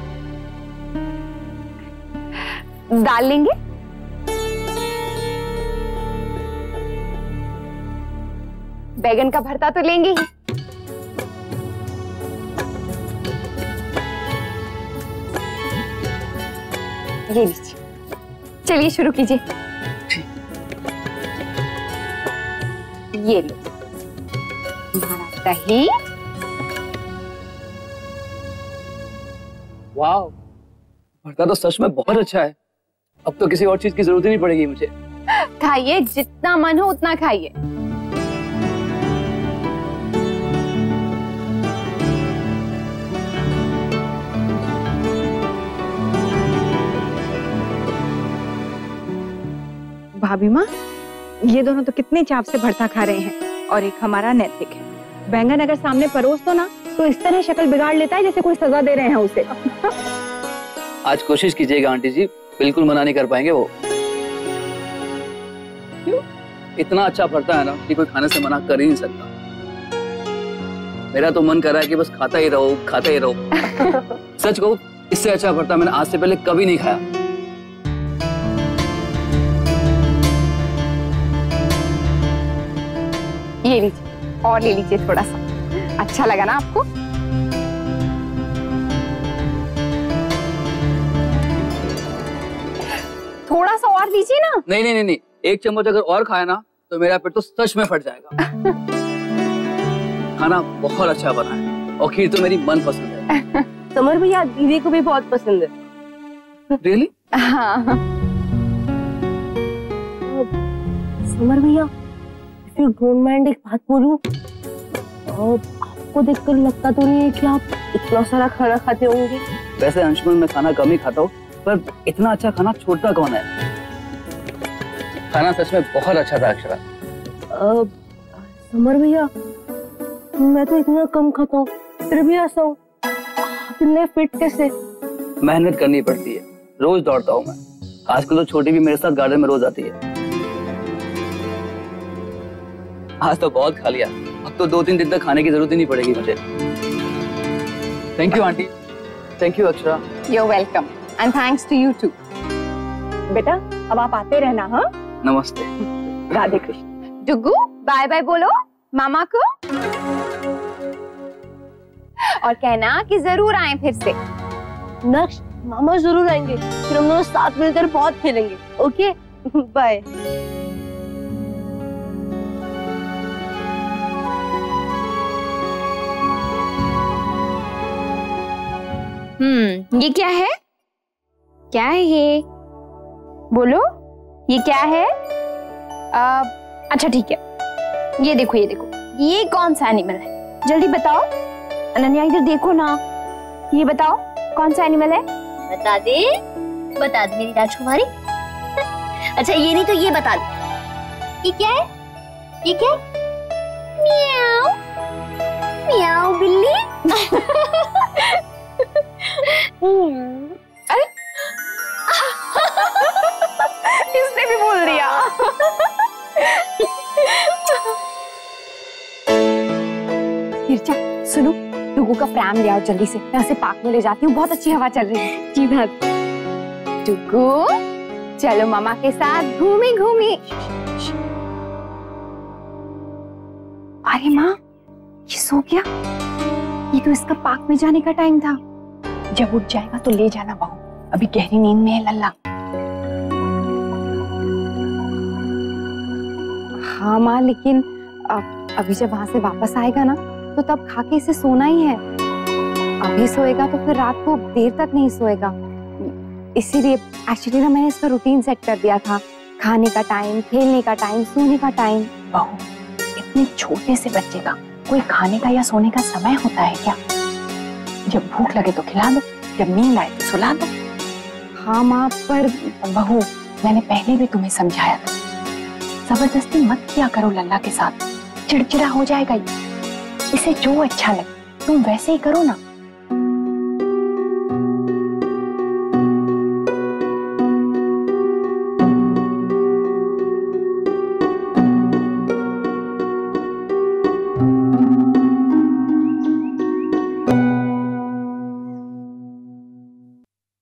दाल लेंगे? बैगन का भरता तो लेंगे ही। ये लीजिए, चलिए शुरू कीजिए। ये लो हमारा दही। वाह, भरता तो सच में बहुत अच्छा है, अब तो किसी और चीज की जरूरत ही नहीं पड़ेगी मुझे। खाइए, जितना मन हो उतना खाइए। भाभी माँ, ये दोनों तो कितने चाव से भरता खा रहे हैं, और एक हमारा नैतिक है। बैंगन अगर सामने परोस दो ना, तो इस तरह शक्ल बिगाड़ लेता है जैसे कोई सजा दे रहे हैं उसे। आज कोशिश कीजिएगा आंटी जी, बिल्कुल मना नहीं कर पाएंगे वो। क्यों? इतना अच्छा भरता है ना कि कोई खाने से मना कर ही नहीं सकता। मेरा तो मन कर रहा है कि बस खाता ही रहो, खाता ही रहो। सच कहूं, इससे अच्छा भरता मैंने आज से पहले कभी नहीं खाया। ये लीजिए, और ले लीजिए थोड़ा सा। अच्छा लगा ना आपको? थोड़ा सा और लीजिए ना। नहीं नहीं नहीं, एक चम्मच अगर और खाया ना तो मेरा पेट तो सच में फट जाएगा। खाना बहुत अच्छा बना है, और खीर तो मेरी मन पसंद है। समर भैया दीदी को भी बहुत पसंद है। रियली? हाँ। समर भैया, if you don't mind एक बात बोलूं, आपको देखकर लगता तो नहीं है कि आप इतना सारा खाना खाते होंगे। वैसे अंशुमन मैं खाना कम ही खाता हूँ, पर इतना अच्छा खाना छोड़ता कौन है। खाना सच में बहुत अच्छा था अक्षरा। समर भैया, मैं तो इतना कम खाता हूँ फिर भी ऐसा हूँ, इतने फिट कैसे? मेहनत करनी पड़ती है, रोज दौड़ता हूँ मैं। आजकल तो छोटी भी मेरे साथ गार्डन में रोज आती है। आज तो बहुत खा लिया, अब तो 2-3 दिन तक खाने की जरूरत ही नहीं पड़ेगी मुझे। Thank you aunty. Thank you Akshara. You're welcome and thanks to you too. बेटा अब आप आते रहना। हाँ, नमस्ते। राधे कृष्ण। डुगू बाय बाय बोलो मामा को, और कहना कि जरूर आए फिर से। नेक्स्ट मामा जरूर आएंगे, फिर हम दोनों साथ मिलकर बहुत खेलेंगे। Okay bye. ये क्या है? क्या है ये? बोलो, ये क्या है? अच्छा ठीक है, ये देखो ये देखो, ये कौन सा एनिमल है? जल्दी बताओ। अनन्या इधर देखो ना, ये बताओ कौन सा एनिमल है? बता दे मेरी राजकुमारी। अच्छा ये नहीं तो ये बता दे, ये क्या है? ये क्या है? म्याऊ म्याऊ बिल्ली। अरे इसने भी बोल दिया। किरचा सुनो, डुगू का प्रैम ले आओ जल्दी से, मैं उसे पार्क में ले जाती हूँ, बहुत अच्छी हवा चल रही है। जी बात। डुगू चलो मामा के साथ घूमी घूमी। अरे माँ ये सो गया, ये तो इसका पार्क में जाने का टाइम था। जब उठ जाएगा तो ले जाना बहू, अभी गहरी नींद में है लल्ला। हाँ माँ, लेकिन अभी जब वहां से वापस आएगा ना तो तब खा के इसे सोना ही है। अभी सोएगा तो फिर रात को देर तक नहीं सोएगा, इसीलिए एक्चुअली ना मैंने इसका रूटीन सेट कर दिया था, खाने का टाइम, खेलने का टाइम, सोने का टाइम। बहू इतने छोटे से बच्चे का कोई खाने का या सोने का समय होता है क्या? जब भूख लगे तो खिला दो, जब नींद आए तो सुला दो। हाँ माँ, पर बहू मैंने पहले भी तुम्हें समझाया था, जबरदस्ती मत किया करो लल्ला के साथ, चिड़चिड़ा हो जाएगा ये। इसे जो अच्छा लगे तुम वैसे ही करो ना।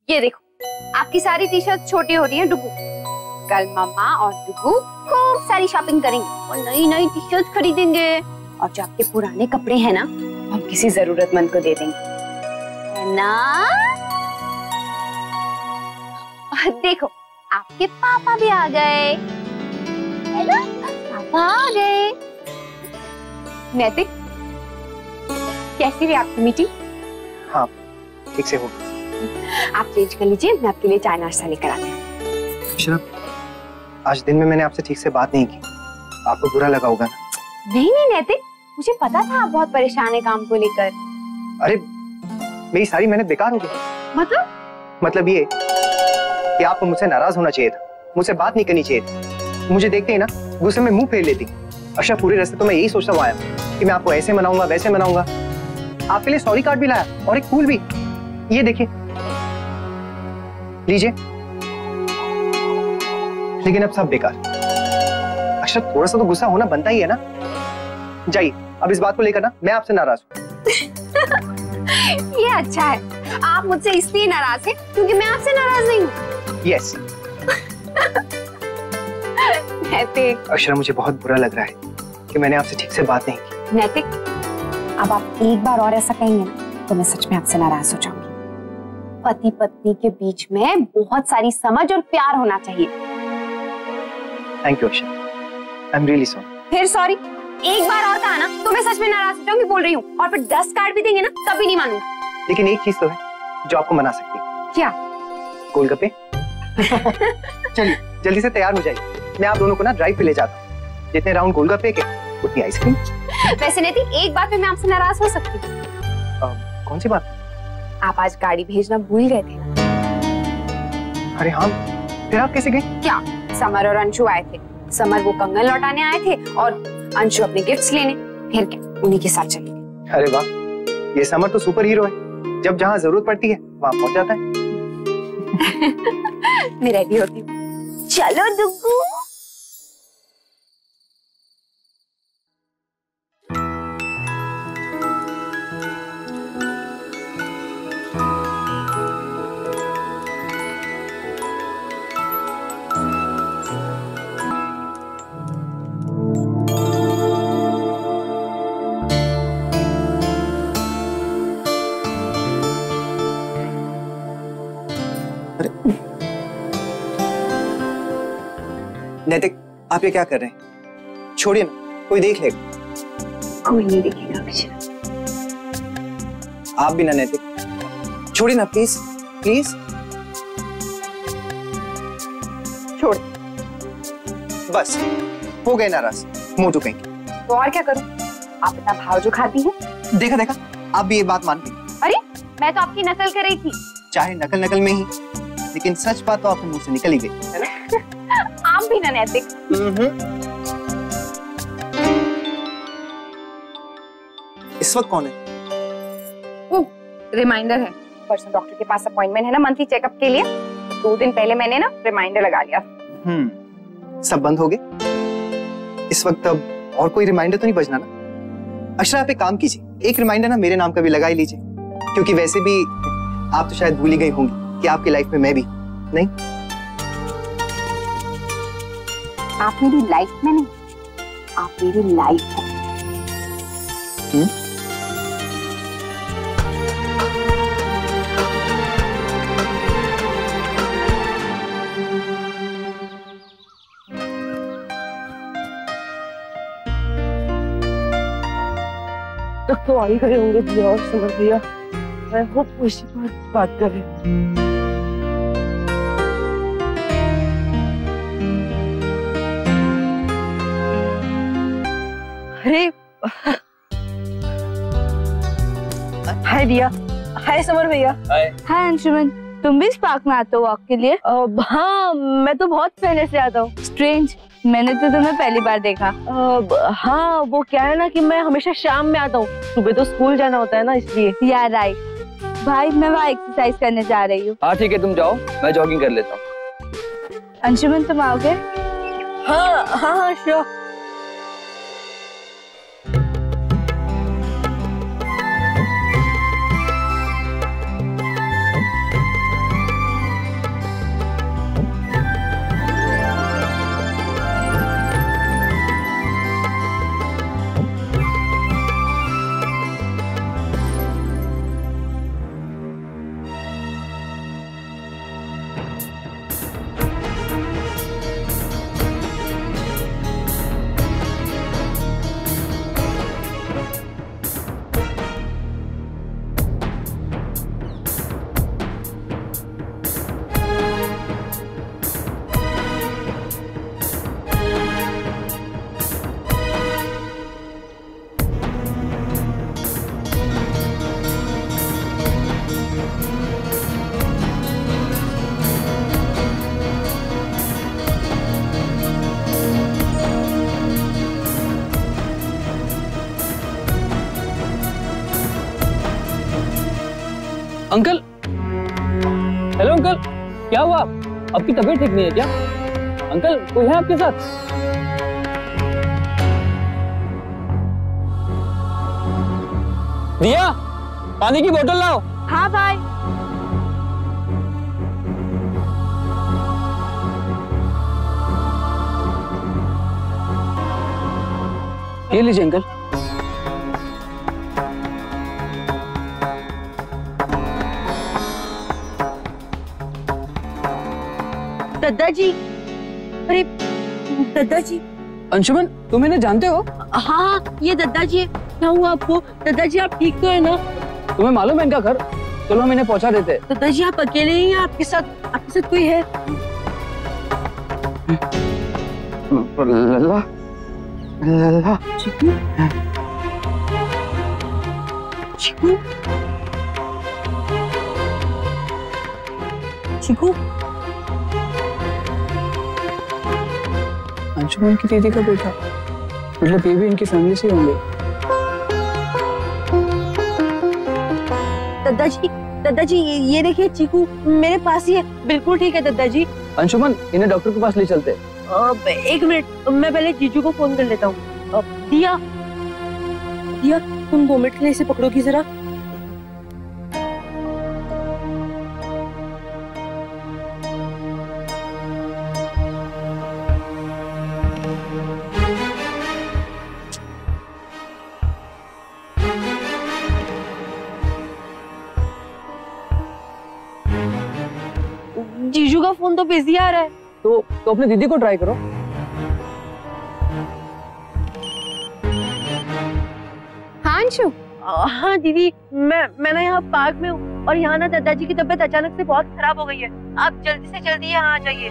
ये देखो, आपकी सारी टी शर्ट छोटी हो रही है डुगू। कल मम्मा और डुगू खूब सारी शॉपिंग करेंगे और नई नई टी शर्ट खरीदेंगे, और जो आपके पुराने कपड़े हैं ना हम किसी जरूरतमंद को दे देंगे, है ना? देखो आपके पापा भी आ गए, है ना? पापा आ गए। नैतिक कैसी रही आपकी मीटिंग? हाँ ठीक से हो। आप चेंज कर लीजिए, मैं आपके लिए चाय नाश्ता लेकर आती हूँ। अक्षरा, आज दिन में मैंने आपसे ठीक से बात नहीं की, आपको बुरा लगा होगा ना? नहीं नहीं नैतिक, मुझे पता था आप बहुत परेशान है काम को लेकर। अरे मेरी सारी मेहनत बेकार हो गई। मतलब ये कि आपको मुझसे नाराज होना चाहिए था, मुझसे बात नहीं करनी चाहिए थी। मुझे देखते ही ना गुस्से में मुंह फेर लेती। अक्षरा पूरे रास्ते तो मैं यही सोचता हुआ आया कि मैं आपको ऐसे मनाऊंगा वैसे मनाऊंगा। आपके लिए सॉरी कार्ड भी लाया और एक फूल भी, ये देखिए लीजिए। लेकिन अब सब बेकार। अक्षर थोड़ा सा तो गुस्सा होना बनता ही है ना। जाइए, अब इस बात को लेकर ना मैं आपसे नाराज हूँ। ये अच्छा है, आप मुझसे इसलिए नाराज हैं क्योंकि मैं आपसे नाराज नहीं हूँ। यस। नैतिक, अक्षरा मुझे बहुत बुरा लग रहा है कि मैंने आपसे ठीक से बात नहीं की। नैतिक, अब आप एक बार और ऐसा कहेंगे ना तो मैं सच में आपसे नाराज हो जाऊंगी। पति पत्नी के बीच में बहुत सारी समझ और प्यार होना चाहिए। Thank you Akshara, I am really sorry. फिर सॉरी? एक बार और कहा ना तो मैं सच में नाराज हो जाऊंगी, बोल रही हूँ। और फिर 10 कार्ड भी देंगे ना तभी नहीं मानूंगी। लेकिन एक चीज तो है जो आपको मना सकती है। क्या? गोलगप्पे। चलिए जल्दी से तैयार हो जाइए, मैं आप दोनों को ना ड्राइव पे ले जाता हूँ। जितने राउंड गोलगप्पे के उतनी आइसक्रीम। वैसे नहीं थी, एक बात पे मैं आपसे नाराज हो सकती हूँ। कौन सी बात? आप आज गाड़ी भेजना भूल गए थे ना? अरे हाँ, फिर आप कैसे गए? क्या समर और अंशु आए थे। समर वो कंगन लौटाने आए थे और अंशु अपने गिफ्ट्स लेने। फिर क्या, उन्हीं के साथ चले गए। अरे वाह, ये समर तो सुपर हीरो है, जब जहाँ जरूरत पड़ती है वहाँ पहुँच जाता है। मैं रेडी होती हूँ। चलो डुगू। नैतिक, आप ये क्या कर रहे हैं? छोड़िए ना, कोई देख लेगा। कोई नहीं देखेगा अक्षरा। आप भी ना नैतिक, छोड़िए ना प्लीज प्लीज। छोड़। बस हो गए नाराज, मुंह तो कहीं। तो और क्या करूं? आप इतना भाव जो खाती हैं। देखा देखा, आप भी ये बात मान गई। अरे मैं तो आपकी नकल कर रही थी। चाहे नकल नकल में ही, लेकिन सच बात तो आपके मुंह से निकल ही गई, है ना? आप भी ना नैतिक। इस वक्त कौन है? रिमाइंडर है, परसों डॉक्टर के पास अपॉइंटमेंट है ना मंथली चेकअप के लिए। 2 दिन पहले मैंने ना रिमाइंडर लगा लिया। सब बंद हो गए इस वक्त। अब और कोई रिमाइंडर तो नहीं बजना ना? अक्षरा, आप एक काम कीजिए, एक रिमाइंडर ना मेरे नाम का भी लगा ही लीजिए, क्योंकि वैसे भी आप तो शायद भूल ही गई होंगी कि आपकी लाइफ में मैं भी नहीं। आप मेरी लाइफ में नहीं, आप मेरी लाइफ है। तक तो आ ही गए होंगे दिया और समर भैया। मैं होप उसी बात कर रहे हैं। अरे हाय दिया, हाय समर भैया। हाय अंशुमन, तुम भी इस पार्क में आते हो वॉक के लिए? हाँ, मैं तो बहुत पहले से आता हूँ। स्ट्रेंज, मैंने तो तुम्हें पहली बार देखा। हाँ, वो क्या है ना कि मैं हमेशा शाम में आता हूँ, सुबह तो स्कूल जाना होता है ना, इसलिए। यार राइट। भाई मैं वहाँ एक्सरसाइज करने जा रही हूँ। हाँ ठीक है, तुम जाओ, मैं जॉगिंग कर लेता हूँ। अंशुमन तुम आओगे? हाँ हाँ हाँ श्योर। अंकल, हेलो अंकल, क्या हुआ? आपकी तबीयत ठीक नहीं है क्या? अंकल, कोई है आपके साथ? दिया, पानी की बोतल लाओ। हाँ भाई। ये लीजिए अंकल। दादाजी, अरे दादाजी। अंशुमन, तुम इन्हें जानते हो? हाँ, ये दादाजी है। क्या हुआ आपको? दादाजी आप ठीक तो है ना? तुम्हें मालूम है इनका घर? चलो हम इन्हें पहुंचा देते हैं। दादाजी आप अकेले ही हैं? आपके साथ कोई है? लल्ला, लल्ला। चिकू, चिकू, चिकू। अंशुमन की दीदी का बेटा, मतलब ये भी इनकी फैमिली से होंगे। दादाजी ये देखिए चीकू मेरे पास ही है, बिल्कुल ठीक है दादाजी। अंशुमन, इन्हें डॉक्टर के पास ले चलते। 1 मिनट, मैं पहले जीजू को फोन कर लेता हूँ। दिया, तुम 2 मिनट के लिए इसे पकड़ोगी जरा। जीजू का फोन तो बिजी आ रहा है। तो अपनी दीदी को ट्राई करो। हाँ अंशु। हाँ दीदी, मैं ना यहाँ पार्क में हूँ और यहाँ ना दादाजी की तबीयत अचानक से बहुत खराब हो गई है। आप जल्दी से जल्दी यहाँ आ जाइए।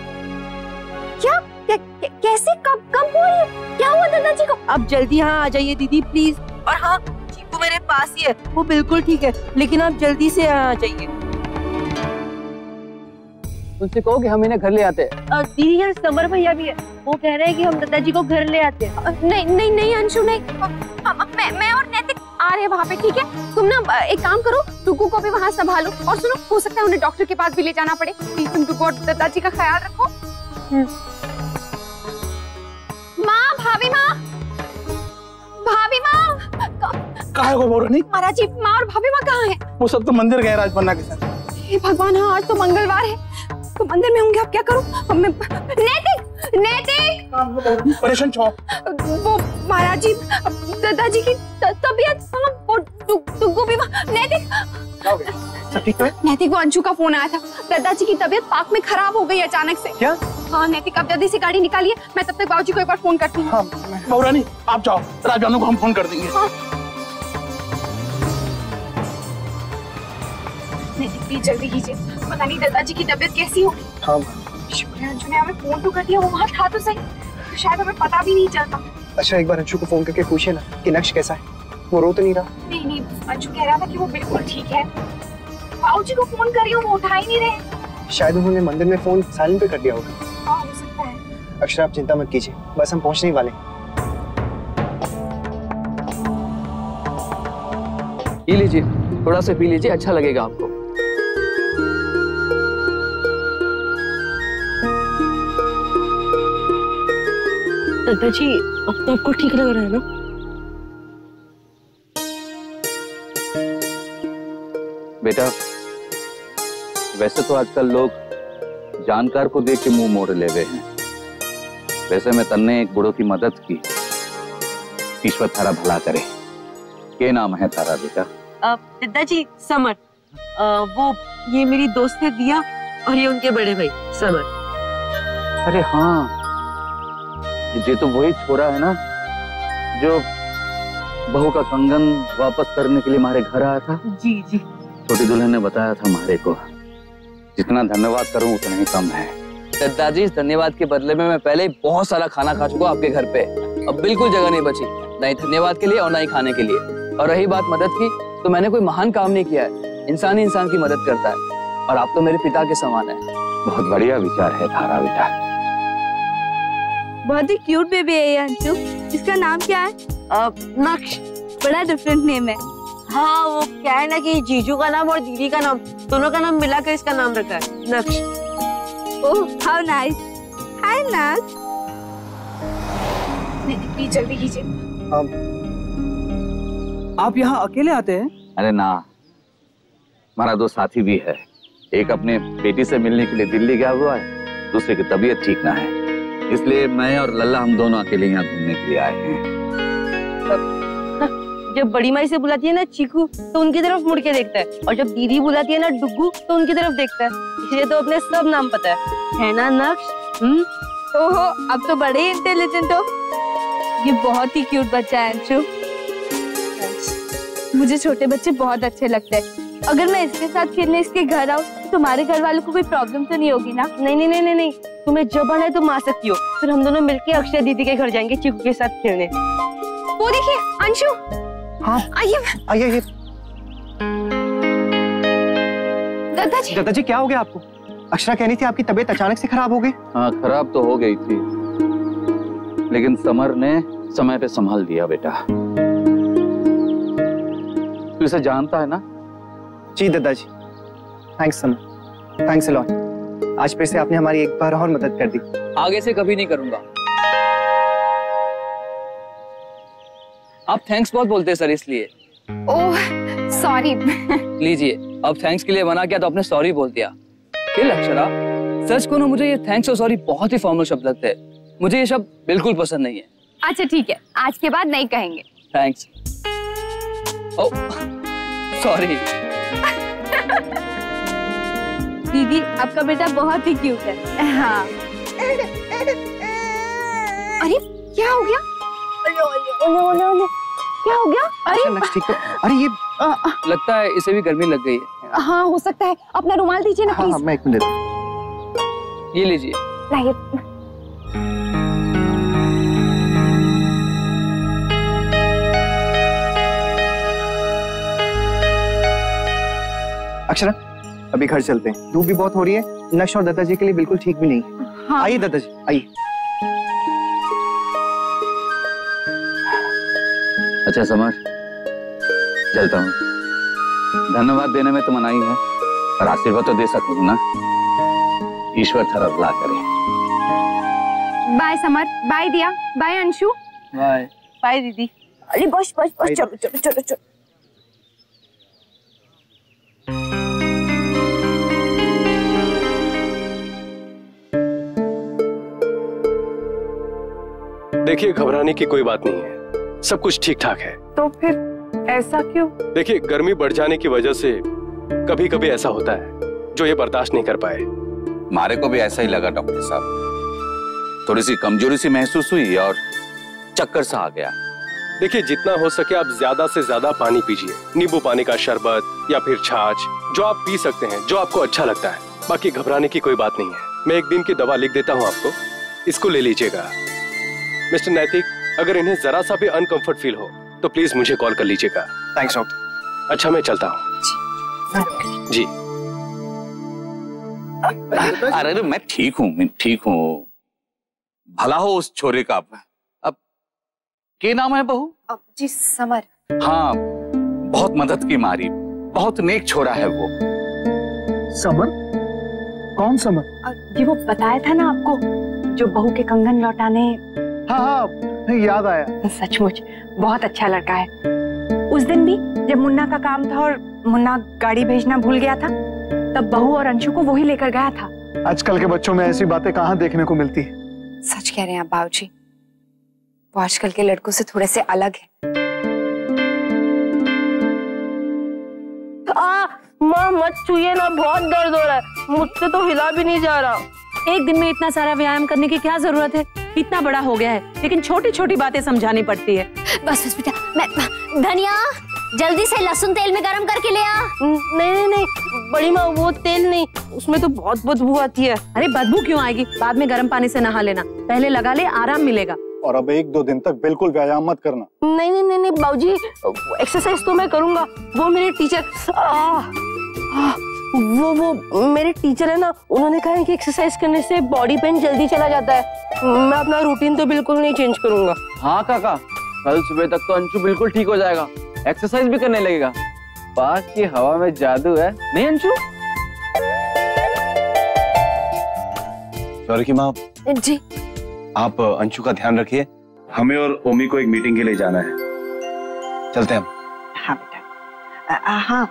क्या? कैसे? कब हुआ ये? क्या हुआ दादाजी को? आप जल्दी यहाँ आ जाइए दीदी प्लीज। और हाँ, चीकू मेरे पास ही है, वो बिल्कुल ठीक है, लेकिन आप जल्दी से यहाँ आ जाइए। उनसे कहो कि हम इन्हें घर ले आते हैं। दीदी यहाँ समर भैया भी है, वो कह रहे हैं कि हम दादाजी को घर ले आते हैं। नहीं अंशु नहीं, मैं और नैतिक आ रहे हैं वहाँ पे, ठीक है? तुम ना एक काम करो, टुकू को भी वहाँ संभालो, और सुनो, हो सकता है उन्हें डॉक्टर के पास भी ले जाना पड़े। प्लीज तुम टुकू और दादाजी का ख्याल रखो। माँ, भाभी माँ, कहाँ है कोई बोल नहीं? महाराज जी, माँ और भाभी माँ कहाँ है? वो सब तो मंदिर गए राजपन्ना के साथ। हे भगवान, हाँ आज तो मंगलवार है, तो मंदिर में होंगे। अब क्या करूँ? नैतिक परेशान छो। वो महाराज जी, दादाजी की तबीयत, टुकू भी नैतिक सब ठीक है? नैतिक, वो अंशु का फोन आया था, दादाजी की तबीयत पार्क में खराब हो गई अचानक से। क्या? हाँ नैतिक, अब जल्दी से गाड़ी निकालिए, मैं तब तक बाबूजी को एक बार फोन करती हूँ। हाँ, बहुरानी आप जाओ, राजबानू को हम फोन कर देंगे। हाँ। नैतिक प्लीज जल्दी कीजिए, पता नहीं दादाजी की तबीयत कैसी होगी। हाँ शुक्र है अंशु ने हमें फोन तो कर दिया, वो वहाँ था तो सही, तो शायद हमें पता भी नहीं चलता। अच्छा एक बार अंशु को फोन करके पूछे ना कि नक्श कैसा है, वो रो तो नहीं रहा? नहीं, अंशु कह रहा था कि वो बिल्कुल ठीक है। बाबूजी को फोन कर रही हूँ, वो उठा ही नहीं रहे। शायद उन्होंने मंदिर में फोन साइलेंट पे कर दिया होगा। हाँ हो सकता है। अक्षरा आप चिंता मत कीजिए, बस हम पहुंचने ही वाले। पी लीजिए, थोड़ा सा पी लीजिए, अच्छा लगेगा आपको। दादाजी अब तो आपको ठीक लग रहा है ना? बेटा, वैसे तो आजकल लोग जानकार को देख के मुंह मोड़ ले हुए हैं। वैसे मैं तन्ने एक बूढ़ों की मदद की, ईश्वर थारा भला करे। क्या नाम है थारा बेटा? दादाजी समर। वो ये मेरी दोस्त है दिया, और ये उनके बड़े भाई समर। अरे हाँ, ये तो वही छोरा है ना जो बहू का कंगन वापस करने के लिए हमारे घर आया था। जी जी, छोटी दुल्हन ने बताया था हमारे को। जितना धन्यवाद करूं उतना ही कम है। दादाजी, इस धन्यवाद के बदले में मैं पहले ही बहुत सारा खाना खा चुका आपके घर पे, अब बिल्कुल जगह नहीं बची, ना ही धन्यवाद के लिए और ना ही खाने के लिए। और रही बात मदद की, तो मैंने कोई महान काम नहीं किया है, इंसान ही इंसान की मदद करता है, और आप तो मेरे पिता के समान है। बहुत बढ़िया विचार है थारा बेटा। बहुत ही क्यूट बेबी है ये अंशु। इसका नाम क्या है? नक्श। बड़ा डिफरेंट नेम है। हाँ, वो क्या है ना कि जीजू का नाम और दीदी का नाम, दोनों का नाम मिलाकर इसका नाम रखा है, नक्श। Oh how nice. हाय नक्श। प्लीज जल्दी कीजिए। आप यहाँ अकेले आते हैं? अरे ना, हमारा दो साथी भी है। एक अपने बेटी से मिलने के लिए दिल्ली गया हुआ है, दूसरे की तबीयत ठीक ना है, इसलिए मैं और लल्ला हम दोनों अकेले यहाँ घूमने के लिए आए हैं। जब बड़ी माई से बुलाती है ना चीकू, तो उनकी तरफ मुड़ के देखता है, और जब दीदी बुलाती है ना डुग्गू, तो उनकी तरफ देखता है। इसलिए तो अपने सब नाम पता है ना नक्श? ओहो, अब तो बड़े ही इंटेलिजेंट हो। ये बहुत ही क्यूट बच्चा है अंशु। मुझे छोटे बच्चे बहुत अच्छे लगते हैं। अगर मैं इसके साथ खेलने इसके घर आऊँ, तो तुम्हारे घर वालों को कोई प्रॉब्लम तो नहीं होगी ना? नहीं नहीं नहीं नहीं, तुम्हें जब आना है तुम आ सकती हो। फिर हम दोनों मिलके अक्षय दीदी के घर जाएंगे चीकू के साथ खेलने। वो देखिए अंशु। हाँ आइए। दादाजी क्या हो गया आपको? अक्षरा कहनी थी आपकी तबीयत अचानक से खराब हो गई। हाँ, खराब तो हो गई थी, लेकिन समर ने समय पे संभाल दिया बेटा। तू इसे जानता है ना? जी दादाजी, thanks summer, thanks a lot. आज फिर से आपने हमारी एक बार और मदद कर दी। आगे से कभी नहीं करूंगा। आप थैंक्स बहुत बोलते हैं सर, इसलिए। Oh sorry. लीजिए, अब थैंक्स के लिए मना किया तो आपने सॉरी बोल दिया। फिर अक्षरा, सच को ना मुझे ये थैंक्स और सॉरी बहुत ही फॉर्मल शब्द लगते हैं। मुझे ये शब्द बिल्कुल पसंद नहीं है। अच्छा ठीक है, आज के बाद नहीं कहेंगे। थैंक्स। Oh sorry. दीदी आपका बेटा बहुत ही क्यूट है। हाँ। अरे क्या हो गया? क्या हो गया? अरे ठीक है। अरे ये लगता है इसे भी गर्मी लग गई है। हाँ हो सकता है। अपना रुमाल दीजिए ना प्लीज। हाँ, मैं 1 मिनट। ये लीजिए। लाइए। अक्षरा अभी घर चलते हैं, धूप भी बहुत हो रही है, नक्श और दादाजी के लिए बिल्कुल ठीक भी नहीं है। हाँ। आइए दादाजी आइए। अच्छा समर, चलता हूँ। धन्यवाद देने में तो मनाही है, पर आशीर्वाद तो दे सकूँ ना। ईश्वर थारा भला करे। बाय समर, बाय दिया, बाय अंशु। बाय बाय दीदी। अरे बस बस बस, चलो चलो चलो चलो। देखिए, घबराने की कोई बात नहीं है, सब कुछ ठीक ठाक है। तो फिर ऐसा क्यों? देखिए, गर्मी बढ़ जाने की वजह से कभी कभी ऐसा होता है जो ये बर्दाश्त नहीं कर पाए। मारे को भी ऐसा ही लगा डॉक्टर साहब, थोड़ी सी कमजोरी सी महसूस हुई और चक्कर सा आ गया। देखिए, जितना हो सके आप ज्यादा से ज्यादा पानी पीजिए, नींबू पानी का शरबत या फिर छाछ, जो आप पी सकते हैं, जो आपको अच्छा लगता है। बाकी घबराने की कोई बात नहीं है। मैं 1 दिन की दवा लिख देता हूँ आपको, इसको ले लीजिएगा। मिस्टर नैतिक, अगर इन्हें जरा सा भी अनकंफर्ट फील हो तो प्लीज मुझे कॉल कर लीजिएगा। Thanks doctor. अच्छा, मैं चलता हूँ जी। अरे मैं ठीक हूँ, मैं ठीक हूँ। भला हो उस छोरे का। अब क्या नाम है बहू? जी समर। हाँ, बहुत मदद की मारी, बहुत नेक छोरा है वो। समर? कौन समर? ये वो बताया था ना आपको, जो बहू के कंगन लौटाने। हाँ हाँ याद आया। सचमुच बहुत अच्छा लड़का है। उस दिन भी जब मुन्ना का काम था और मुन्ना गाड़ी भेजना भूल गया था, तब बहू और अंशु को वही लेकर गया था। आजकल के बच्चों में ऐसी बातें कहाँ देखने को मिलती है। सच कह रहे हैं आप बाबूजी, वो आजकल के लड़कों से थोड़े से अलग है। माँ मत छूइए ना, बहुत दर्द हो रहा है, मुझसे तो हिला भी नहीं जा रहा। एक दिन में इतना सारा व्यायाम करने की क्या जरूरत है? इतना बड़ा हो गया है, लेकिन छोटी छोटी बातें समझानी पड़ती है। बस बस बेटा, मैं धनिया जल्दी से लहसुन तेल में गरम करके ले आ। नहीं नहीं नहीं बड़ी माँ, वो तेल नहीं, उसमें तो बहुत बदबू आती है। अरे बदबू क्यों आएगी? बाद में गर्म पानी से नहा लेना, पहले लगा ले, आराम मिलेगा। और अब 1-2 दिन तक बिल्कुल व्यायाम मत करना। नहीं नहीं नहीं बाबूजी, एक्सरसाइज तो मैं करूंगा। वो मेरे टीचर वो मेरे टीचर है ना, उन्होंने कहा है कि एक्सरसाइज करने से बॉडी पेन जल्दी चला जाता है। मैं अपना रूटीन तो बिल्कुल नहीं चेंज करूंगा। हाँ काका, कल सुबह तक तो अंशु बिल्कुल ठीक हो जाएगा, एक्सरसाइज भी करने लगेगा। पास की हवा में जादू है, नहीं अंशु? सॉरी की माँ जी। आप अंशु का ध्यान रखिए, हमें और ओमी को एक मीटिंग के लिए जाना है, चलते हैं हम। हाँ बेटा। हाँ,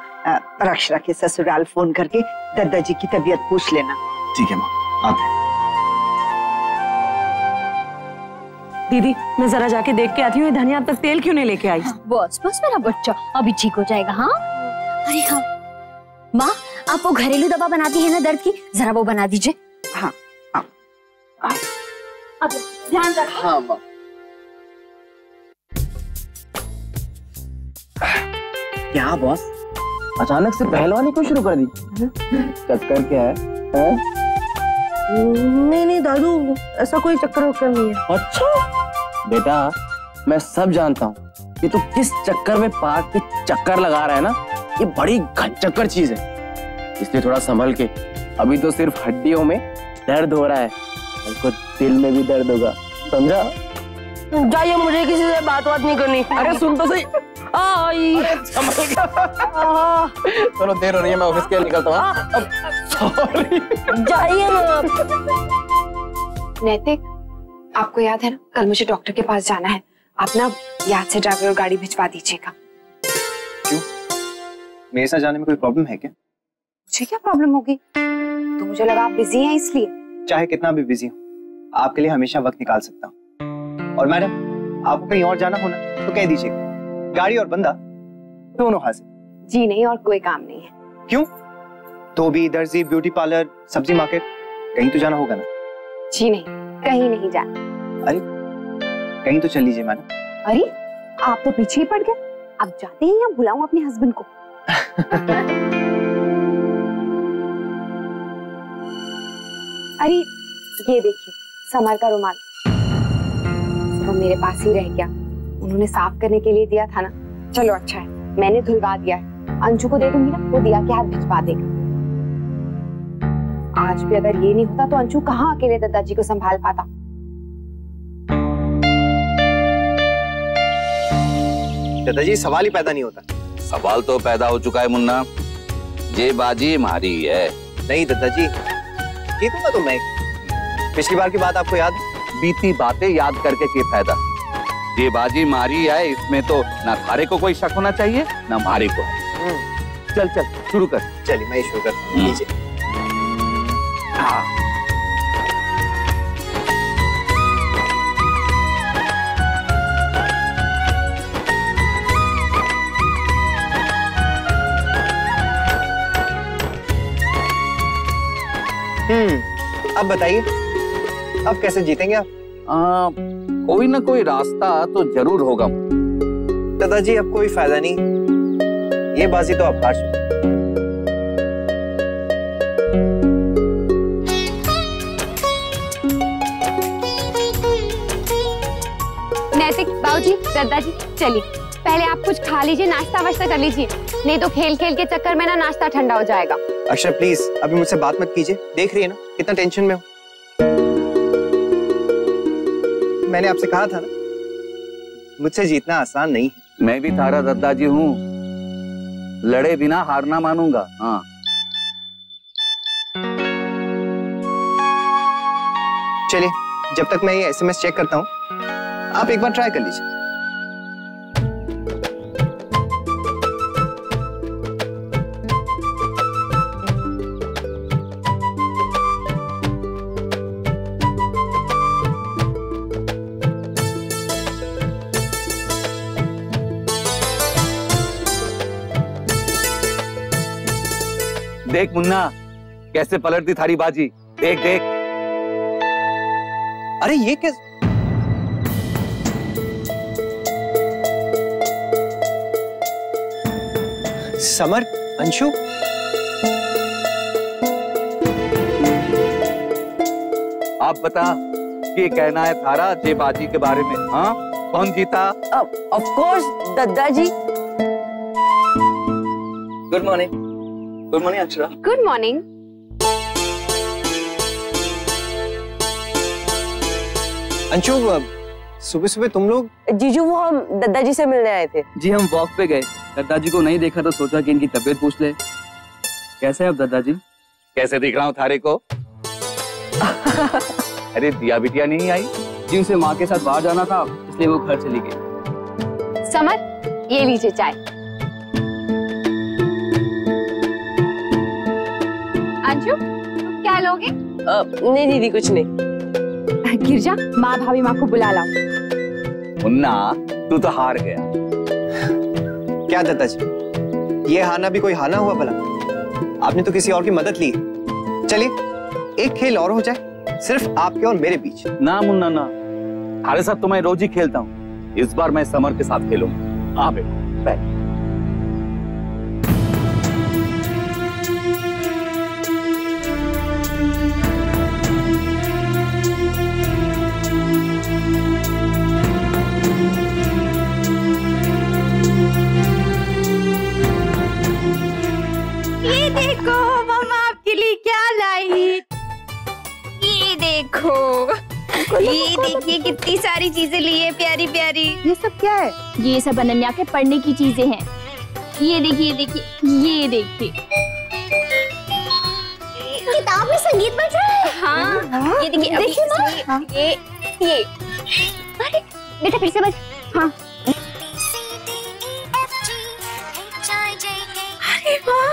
अक्षरा के ससुराल फोन करके दादाजी की तबीयत पूछ लेना। ठीक है माँ, आते हैं। दीदी मैं जरा जाके देख के आती हूँ, धनिया अब तक तेल क्यों नहीं लेके आई? बस बस मेरा बच्चा अभी ठीक हो जाएगा। हाँ अरे हाँ माँ, आप वो घरेलू दवा बनाती है ना दर्द की, जरा वो बना दीजिए। हाँ अब ध्यान रख। हाँ माँ। क्या बॉस, अचानक से पहलवानी क्यों शुरू कर दी? चक्कर क्या है? नहीं नहीं दादू, ऐसा कोई चक्कर वक्कर नहीं है। अच्छा बेटा, मैं सब जानता हूँ कि तू किस चक्कर में पार्क के चक्कर लगा रहा है ना, ये बड़ी घनचक्कर चीज है, इसलिए थोड़ा संभल के। अभी तो सिर्फ हड्डियों में दर्द हो रहा है, हमको दिल में भी दर्द होगा, समझा? जाइए, मुझे किसी से बात नहीं करनी। अरे सुन तो सही। चलो देर हो रही है, मैं ऑफिस के लिए निकलता हूँ। सॉरी। जाइए ना। नैतिक, आपको याद है ना, कल मुझे डॉक्टर के पास जाना है, आप ना याद से ड्राइवर और गाड़ी भिजवा दीजिएगा। क्यों? मेरे साथ जाने में कोई प्रॉब्लम है क्या? मुझे क्या प्रॉब्लम होगी? तो मुझे लगा आप बिजी हैं इसलिए। चाहे कितना भी बिजी हूँ, आपके लिए हमेशा वक्त निकाल सकता हूँ। और मैडम, आपको कहीं और जाना हो ना तो कह दीजिएगा, गाड़ी और बंदा दोनों हाजिर। जी नहीं, और कोई काम नहीं है। क्यों? धोबी, दर्जी, ब्यूटी पार्लर, सब्जी मार्केट, कहीं तो जाना होगा ना? जी नहीं, कहीं नहीं जाना। अरे कहीं तो चल लीजिए मैडम। अरे आप तो पीछे ही पड़ गए, अब जाते हैं या बुलाऊं अपने हस्बैंड को? अरे ये देखिए समर का रुमाल, वो मेरे पास ही रह गया, उन्होंने साफ करने के लिए दिया था ना। चलो अच्छा है मैंने धुलवा दिया है, अंशु को दे दूंगी ना, वो दिया के हाथ भिजवा देगा। आज भी अगर ये नहीं होता तो अंशु कहाँ अकेले दादाजी को संभाल पाता। दादाजी सवाल ही पैदा नहीं होता। सवाल तो पैदा हो चुका है मुन्ना, ये बाजी हमारी है। नहीं दादाजी, जीतूंगा तो मैं। पिछली बार की बात आपको याद? बीती बातें याद करके क्या फायदा, ये बाजी मारी है, इसमें तो ना थारे को कोई शक होना चाहिए ना मारे को। चल चल शुरू कर। चलिए मैं शुरू करता हूं। लीजिए। अब बताइए, अब कैसे जीतेंगे आप? कोई ना कोई रास्ता तो जरूर होगा। दादाजी अब कोई फायदा नहीं, ये बाजी तो आप हार चुके। नैतिक, बाबूजी, दादाजी, चलिए पहले आप कुछ खा लीजिए, नाश्ता वाश्ता कर लीजिए, नहीं तो खेल खेल के चक्कर में ना नाश्ता ठंडा हो जाएगा। अक्षर प्लीज अभी मुझसे बात मत कीजिए, देख रही है ना कितना टेंशन में हूँ। मैंने आपसे कहा था ना, मुझसे जीतना आसान नहीं है। मैं भी तारा दादाजी हूँ, लड़े बिना हार ना मानूंगा। हाँ चलिए, जब तक मैं ये SMS चेक करता हूँ, आप एक बार ट्राई कर लीजिए। देख मुन्ना कैसे पलट दी थारी बाजी, देख देख। अरे ये कैसे? समर, अंशु, आप बता क्या कहना है थारा जे बाजी के बारे में? हाँ कौन जीता? ऑफ कोर्स दादाजी। Good morning. Good morning Akshara. Good morning. Anshu, सुबह सुबह तुम लोग? जीजू वो हम दादाजी से मिलने आए थे। जी हम वॉक पे गए, दादाजी को नहीं देखा तो सोचा कि इनकी तबीयत पूछ ले। कैसे हैं आप दादाजी? कैसे दिख रहा हूँ थारे को? अरे दिया बिटिया नहीं आई? जी उसे माँ के साथ बाहर जाना था, इसलिए वो घर चली गई। समर ये लीजिए चाय। अंशु क्या लोगे? नहीं दीदी कुछ नहीं। गिरजा, माँ भाभी माँ को बुला लाओ। मुन्ना तू तो हार गया। क्या दादाजी, ये हारना भी कोई हारना हुआ भला? आपने तो किसी और की मदद ली। चलिए एक खेल और हो जाए, सिर्फ आपके और मेरे बीच। ना मुन्ना ना, थारे साथ तो मैं रोज ही खेलता हूँ, इस बार मैं समर के साथ खेलूंगा। हाँ बेटा। ये देखो मम्मा आपके लिए क्या लाई। ये देखो, ये देखिए कितनी सारी चीजें ली है प्यारी प्यारी। ये सब क्या है? ये सब अनन्या के पढ़ने की चीजें हैं। ये देखिए देखिए, ये देखिए किताब में संगीत बज रहा है। हाँ ये देखिए, देखिए माँ। ये अरे बेटा फिर से बज। हाँ अरे वाह,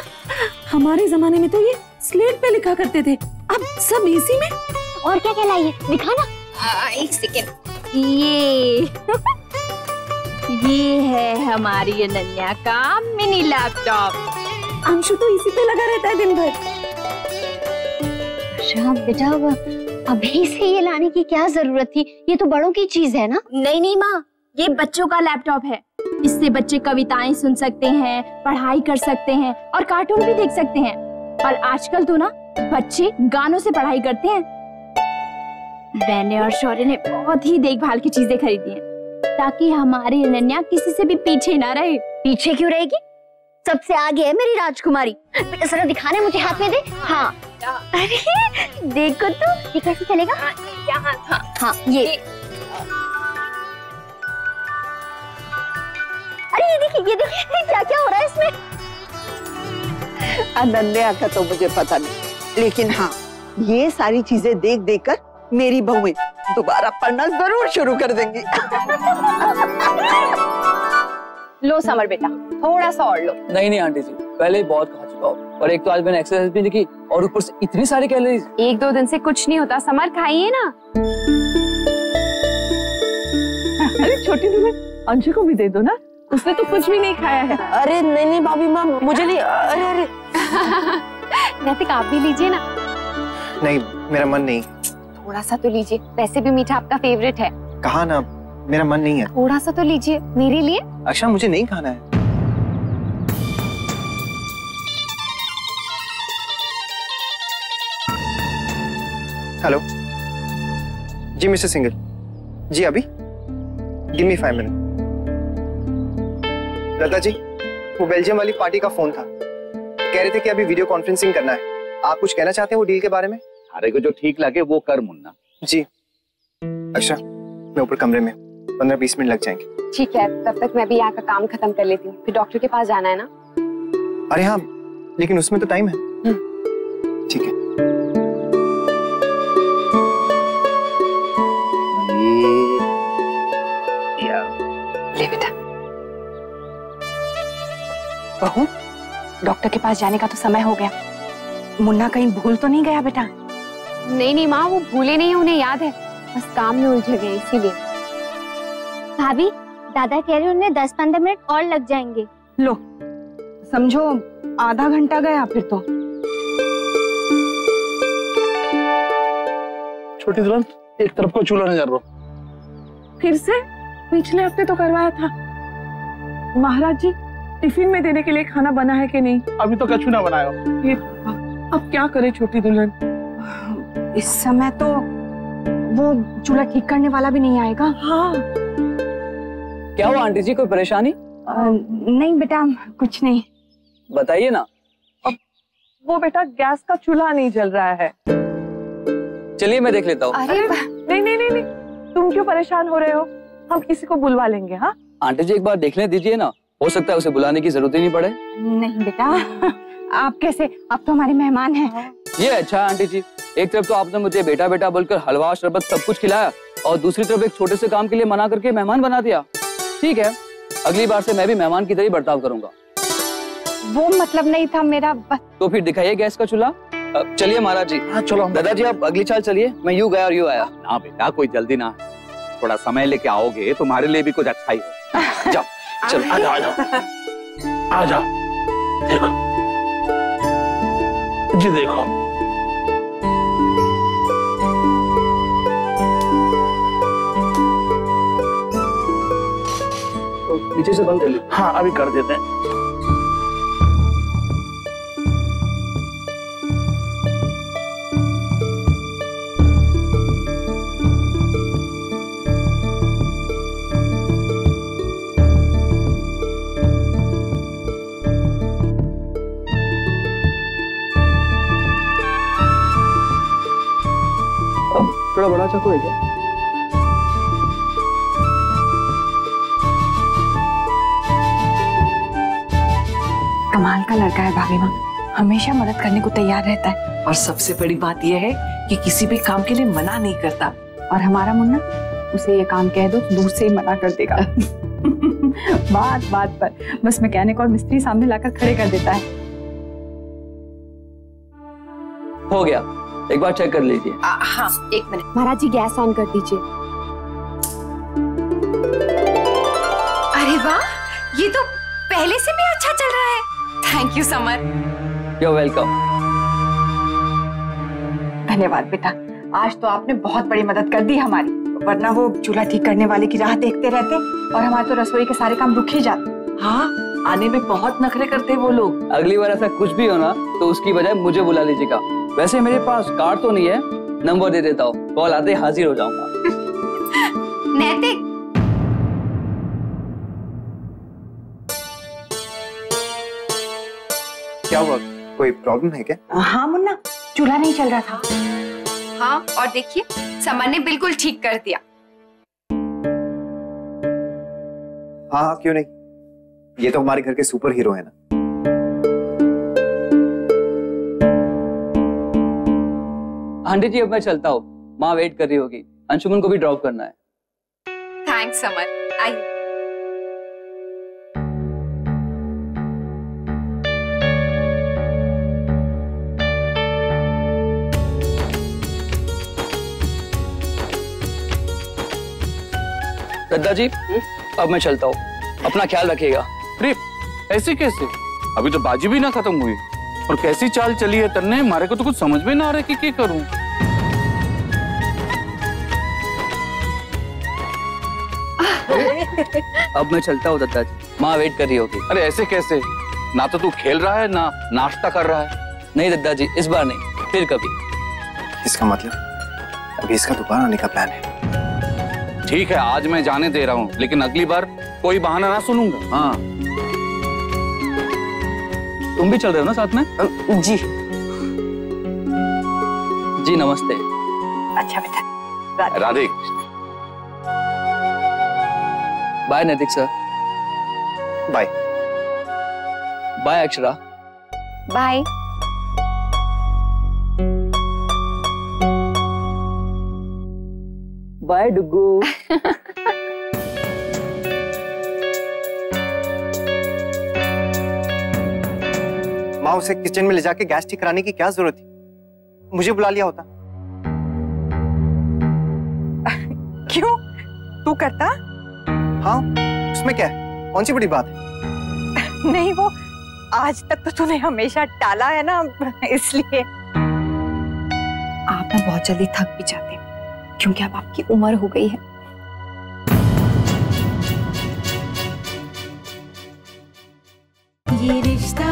हमारे जमाने में तो ये स्लेट पे लिखा करते थे, अब सब इसी में। और क्या क्या लाई है, दिखाना। एक सेकेंड। ये है हमारी अनन्या का मिनी लैपटॉप। अंशु तो इसी पे लगा रहता है दिन भर। बेटा अभी से ये लाने की क्या जरूरत थी? ये तो बड़ों की चीज है ना। नहीं नहीं माँ, ये बच्चों का लैपटॉप है। इससे बच्चे कविताएं सुन सकते हैं, पढ़ाई कर सकते हैं और कार्टून भी देख सकते हैं। और आजकल तो ना बच्चे गानों से पढ़ाई करते हैं। मैंने और शौर्य ने बहुत ही देखभाल की चीजें खरीदी हैं ताकि हमारी अनन्या किसी से भी पीछे ना रहे। पीछे क्यों रहेगी? सबसे आगे है मेरी राजकुमारी। बेटा जरा दिखाने मुझे, हाथ में दे। हाँ अरे देखो तो ये कैसे चलेगा। हाँ ये अरे ये देखिए क्या क्या हो रहा है इसमें। अनन्या का तो मुझे पता नहीं, लेकिन हाँ ये सारी चीजें देख देख कर मेरी बहुएं दोबारा पढ़ना जरूर शुरू कर देंगी। लो समर बेटा, थोड़ा सा और लो। नहीं आंटी जी, पहले ही बहुत खा चुका हूँ और एक तो आज मैंने एक्सरसाइज भी नहीं की और ऊपर से इतनी सारी कैलोरीज। 1-2 दिन से कुछ नहीं होता समर, खाइए ना। अरे छोटी दुल्हन, अंशु को भी दे दो ना, उसने तो कुछ भी नहीं खाया है। अरे नहीं भाभी माँ, मुझे नहीं। अरे नैतिक आप भी लीजिए ना। नहीं मेरा मन नहीं। थोड़ा सा तो लीजिए, वैसे भी मीठा आपका फेवरेट है। कहा ना मेरा मन नहीं है। थोड़ा सा तो लीजिए मेरे लिए। अक्षा मुझे नहीं खाना है। हेलो जी मिस्टर सिंगल जी, अभी give me 5 minute. Lata ji वो बेल्जियम वाली पार्टी का फोन था, कह रहे थे कि अभी वीडियो कॉन्फ्रेंसिंग करना है। आप कुछ कहना चाहते हैं वो डील के बारे में? अरे को जो ठीक लगे वो कर मुन्ना। जी अच्छा मैं ऊपर कमरे में 15-20 मिनट लग जाएंगे। ठीक है, तब तक मैं भी यहाँ का काम खत्म कर लेती हूँ, फिर डॉक्टर के पास जाना है ना। अरे हाँ लेकिन उसमें तो टाइम है। ठीक है। ले बेटा। बहू डॉक्टर के पास जाने का तो समय हो गया। मुन्ना कहीं भूल तो नहीं गया बेटा? नहीं माँ, वो भूले नहीं, उन्हें याद है, बस काम में उलझे गए इसीलिए। भाभी दादा कह रहे उन्हें 10-15 मिनट और लग जाएंगे। लो समझो आधा घंटा गया फिर तो। छोटी दुल्हन एक तरफ को चूल्हा नजर रो। फिर से? पिछले हफ्ते तो करवाया था। महाराज जी टिफिन में देने के लिए खाना बना है कि नहीं? अभी तो कछु ना बनाया। ये अब क्या करे छोटी दुल्हन? इस समय तो वो चूल्हा ठीक करने वाला भी नहीं आएगा। हाँ क्या हुआ आंटी जी, कोई परेशानी? नहीं बेटा कुछ नहीं। बताइए ना। वो बेटा गैस का चूल्हा नहीं जल रहा है। चलिए मैं देख लेता हूँ। अरे नहीं, तुम क्यों परेशान हो रहे हो? हम किसी को बुलवा लेंगे। हाँ आंटी जी एक बार देखने दीजिए ना, हो सकता है उसे बुलाने की जरूरत ही नहीं पड़े। नहीं बेटा, आप कैसे, आप तो हमारे मेहमान हैं। ये अच्छा है आंटी जी, एक तरफ तो आपने मुझे बेटा बेटा बोलकर हलवा शरबत सब कुछ खिलाया और दूसरी तरफ एक छोटे से काम के लिए मना करके मेहमान बना दिया। ठीक है, अगली बार से मैं भी मेहमान की तरह बर्ताव करूंगा। वो मतलब नहीं था मेरा। तो फिर दिखाइए गैस का चूल्हा। चलिए महाराज जी। हाँ चलो। दादाजी आप अगली चाल चलिए, मैं यूं गया और यूं आया। ना बेटा कोई जल्दी ना, थोड़ा समय लेके आओगे तुम्हारे लिए भी कुछ अच्छा ही हो। जाओ चलो आ जाओ आ जाओ। देखो जी देखो। तो नीचे से बंद कर लीजिए। हाँ अभी कर देते हैं। थोड़ा बड़ा चाकू है क्या? कमाल का लड़का है भाभी माँ, हमेशा मदद करने को तैयार रहता है। और सबसे बड़ी बात यह है कि किसी भी काम के लिए मना नहीं करता। और हमारा मुन्ना, उसे ये काम कह दो दूर से ही मना कर देगा। बात बात पर बस मैकेनिक और मिस्त्री सामने लाकर खड़े कर देता है। हो गया, एक बार चेक कर लीजिए। हाँ 1 मिनट। महाराज जी गैस ऑन कर दीजिए। अरे वाह, ये तो पहले से भी अच्छा चल रहा है। Thank you summer. You're welcome। धन्यवाद बेटा, आज तो आपने बहुत बड़ी मदद कर दी हमारी, वरना वो चूल्हा ठीक करने वाले की राह देखते रहते और हमारे तो रसोई के सारे काम रुक ही जाते। हाँ, आने में बहुत नखरे करते वो लोग। अगली बार ऐसा कुछ भी हो ना तो उसकी बजाय मुझे बुला लीजिएगा। वैसे मेरे पास कार्ड तो नहीं है, नंबर दे देता हूँ, कॉल आते ही हाजिर हो जाऊंगा। नैतिक, क्या हुआ, कोई प्रॉब्लम है क्या? हाँ मुन्ना, चूल्हा नहीं चल रहा था। हाँ, और देखिए समर ने बिल्कुल ठीक कर दिया। हाँ हाँ, क्यों नहीं, ये तो हमारे घर के सुपर हीरो है ना। आंटी जी अब मैं चलता हूँ, माँ वेट कर रही होगी, अंशुमन को भी ड्रॉप करना है। थैंक्स समर, आइए। दद्दा जी अब मैं चलता हूँ, अपना ख्याल रखिएगा। अरे ऐसे कैसे, अभी तो बाजी भी ना खत्म हुई और कैसी चाल चली है तन्ने, मारे को तो कुछ समझ में ना आ रहा कि क्या करूं। अब मैं चलता हूँ दद्दा जी, माँ वेट कर रही होगी। अरे ऐसे कैसे, ना तो तू खेल रहा है ना नाश्ता कर रहा है। नहीं दद्दा जी, इस बार नहीं, फिर कभी। इसका मतलब अभी इसका दोबारा आने का प्लान है। ठीक है, आज मैं जाने दे रहा हूँ, लेकिन अगली बार कोई बहाना ना सुनूंगा। हाँ, तुम भी चल रहे हो ना साथ में? जी जी नमस्ते। अच्छा बेटा, Radhe. Bye Naitik sir. Bye. Bye Akshara. Bye. Bye Dugu. माँ, उसे किचन में ले जाके गैस ठीक कराने की क्या जरूरत थी, मुझे बुला लिया होता। क्यों, तू करता? हाँ, उसमें क्या है, कौन सी बड़ी बात है? नहीं, वो आज तक तो तूने हमेशा टाला है ना, इसलिए। आप ना बहुत जल्दी थक भी जाते हैं क्योंकि अब आपकी उम्र हो गई है। ये रिश्ता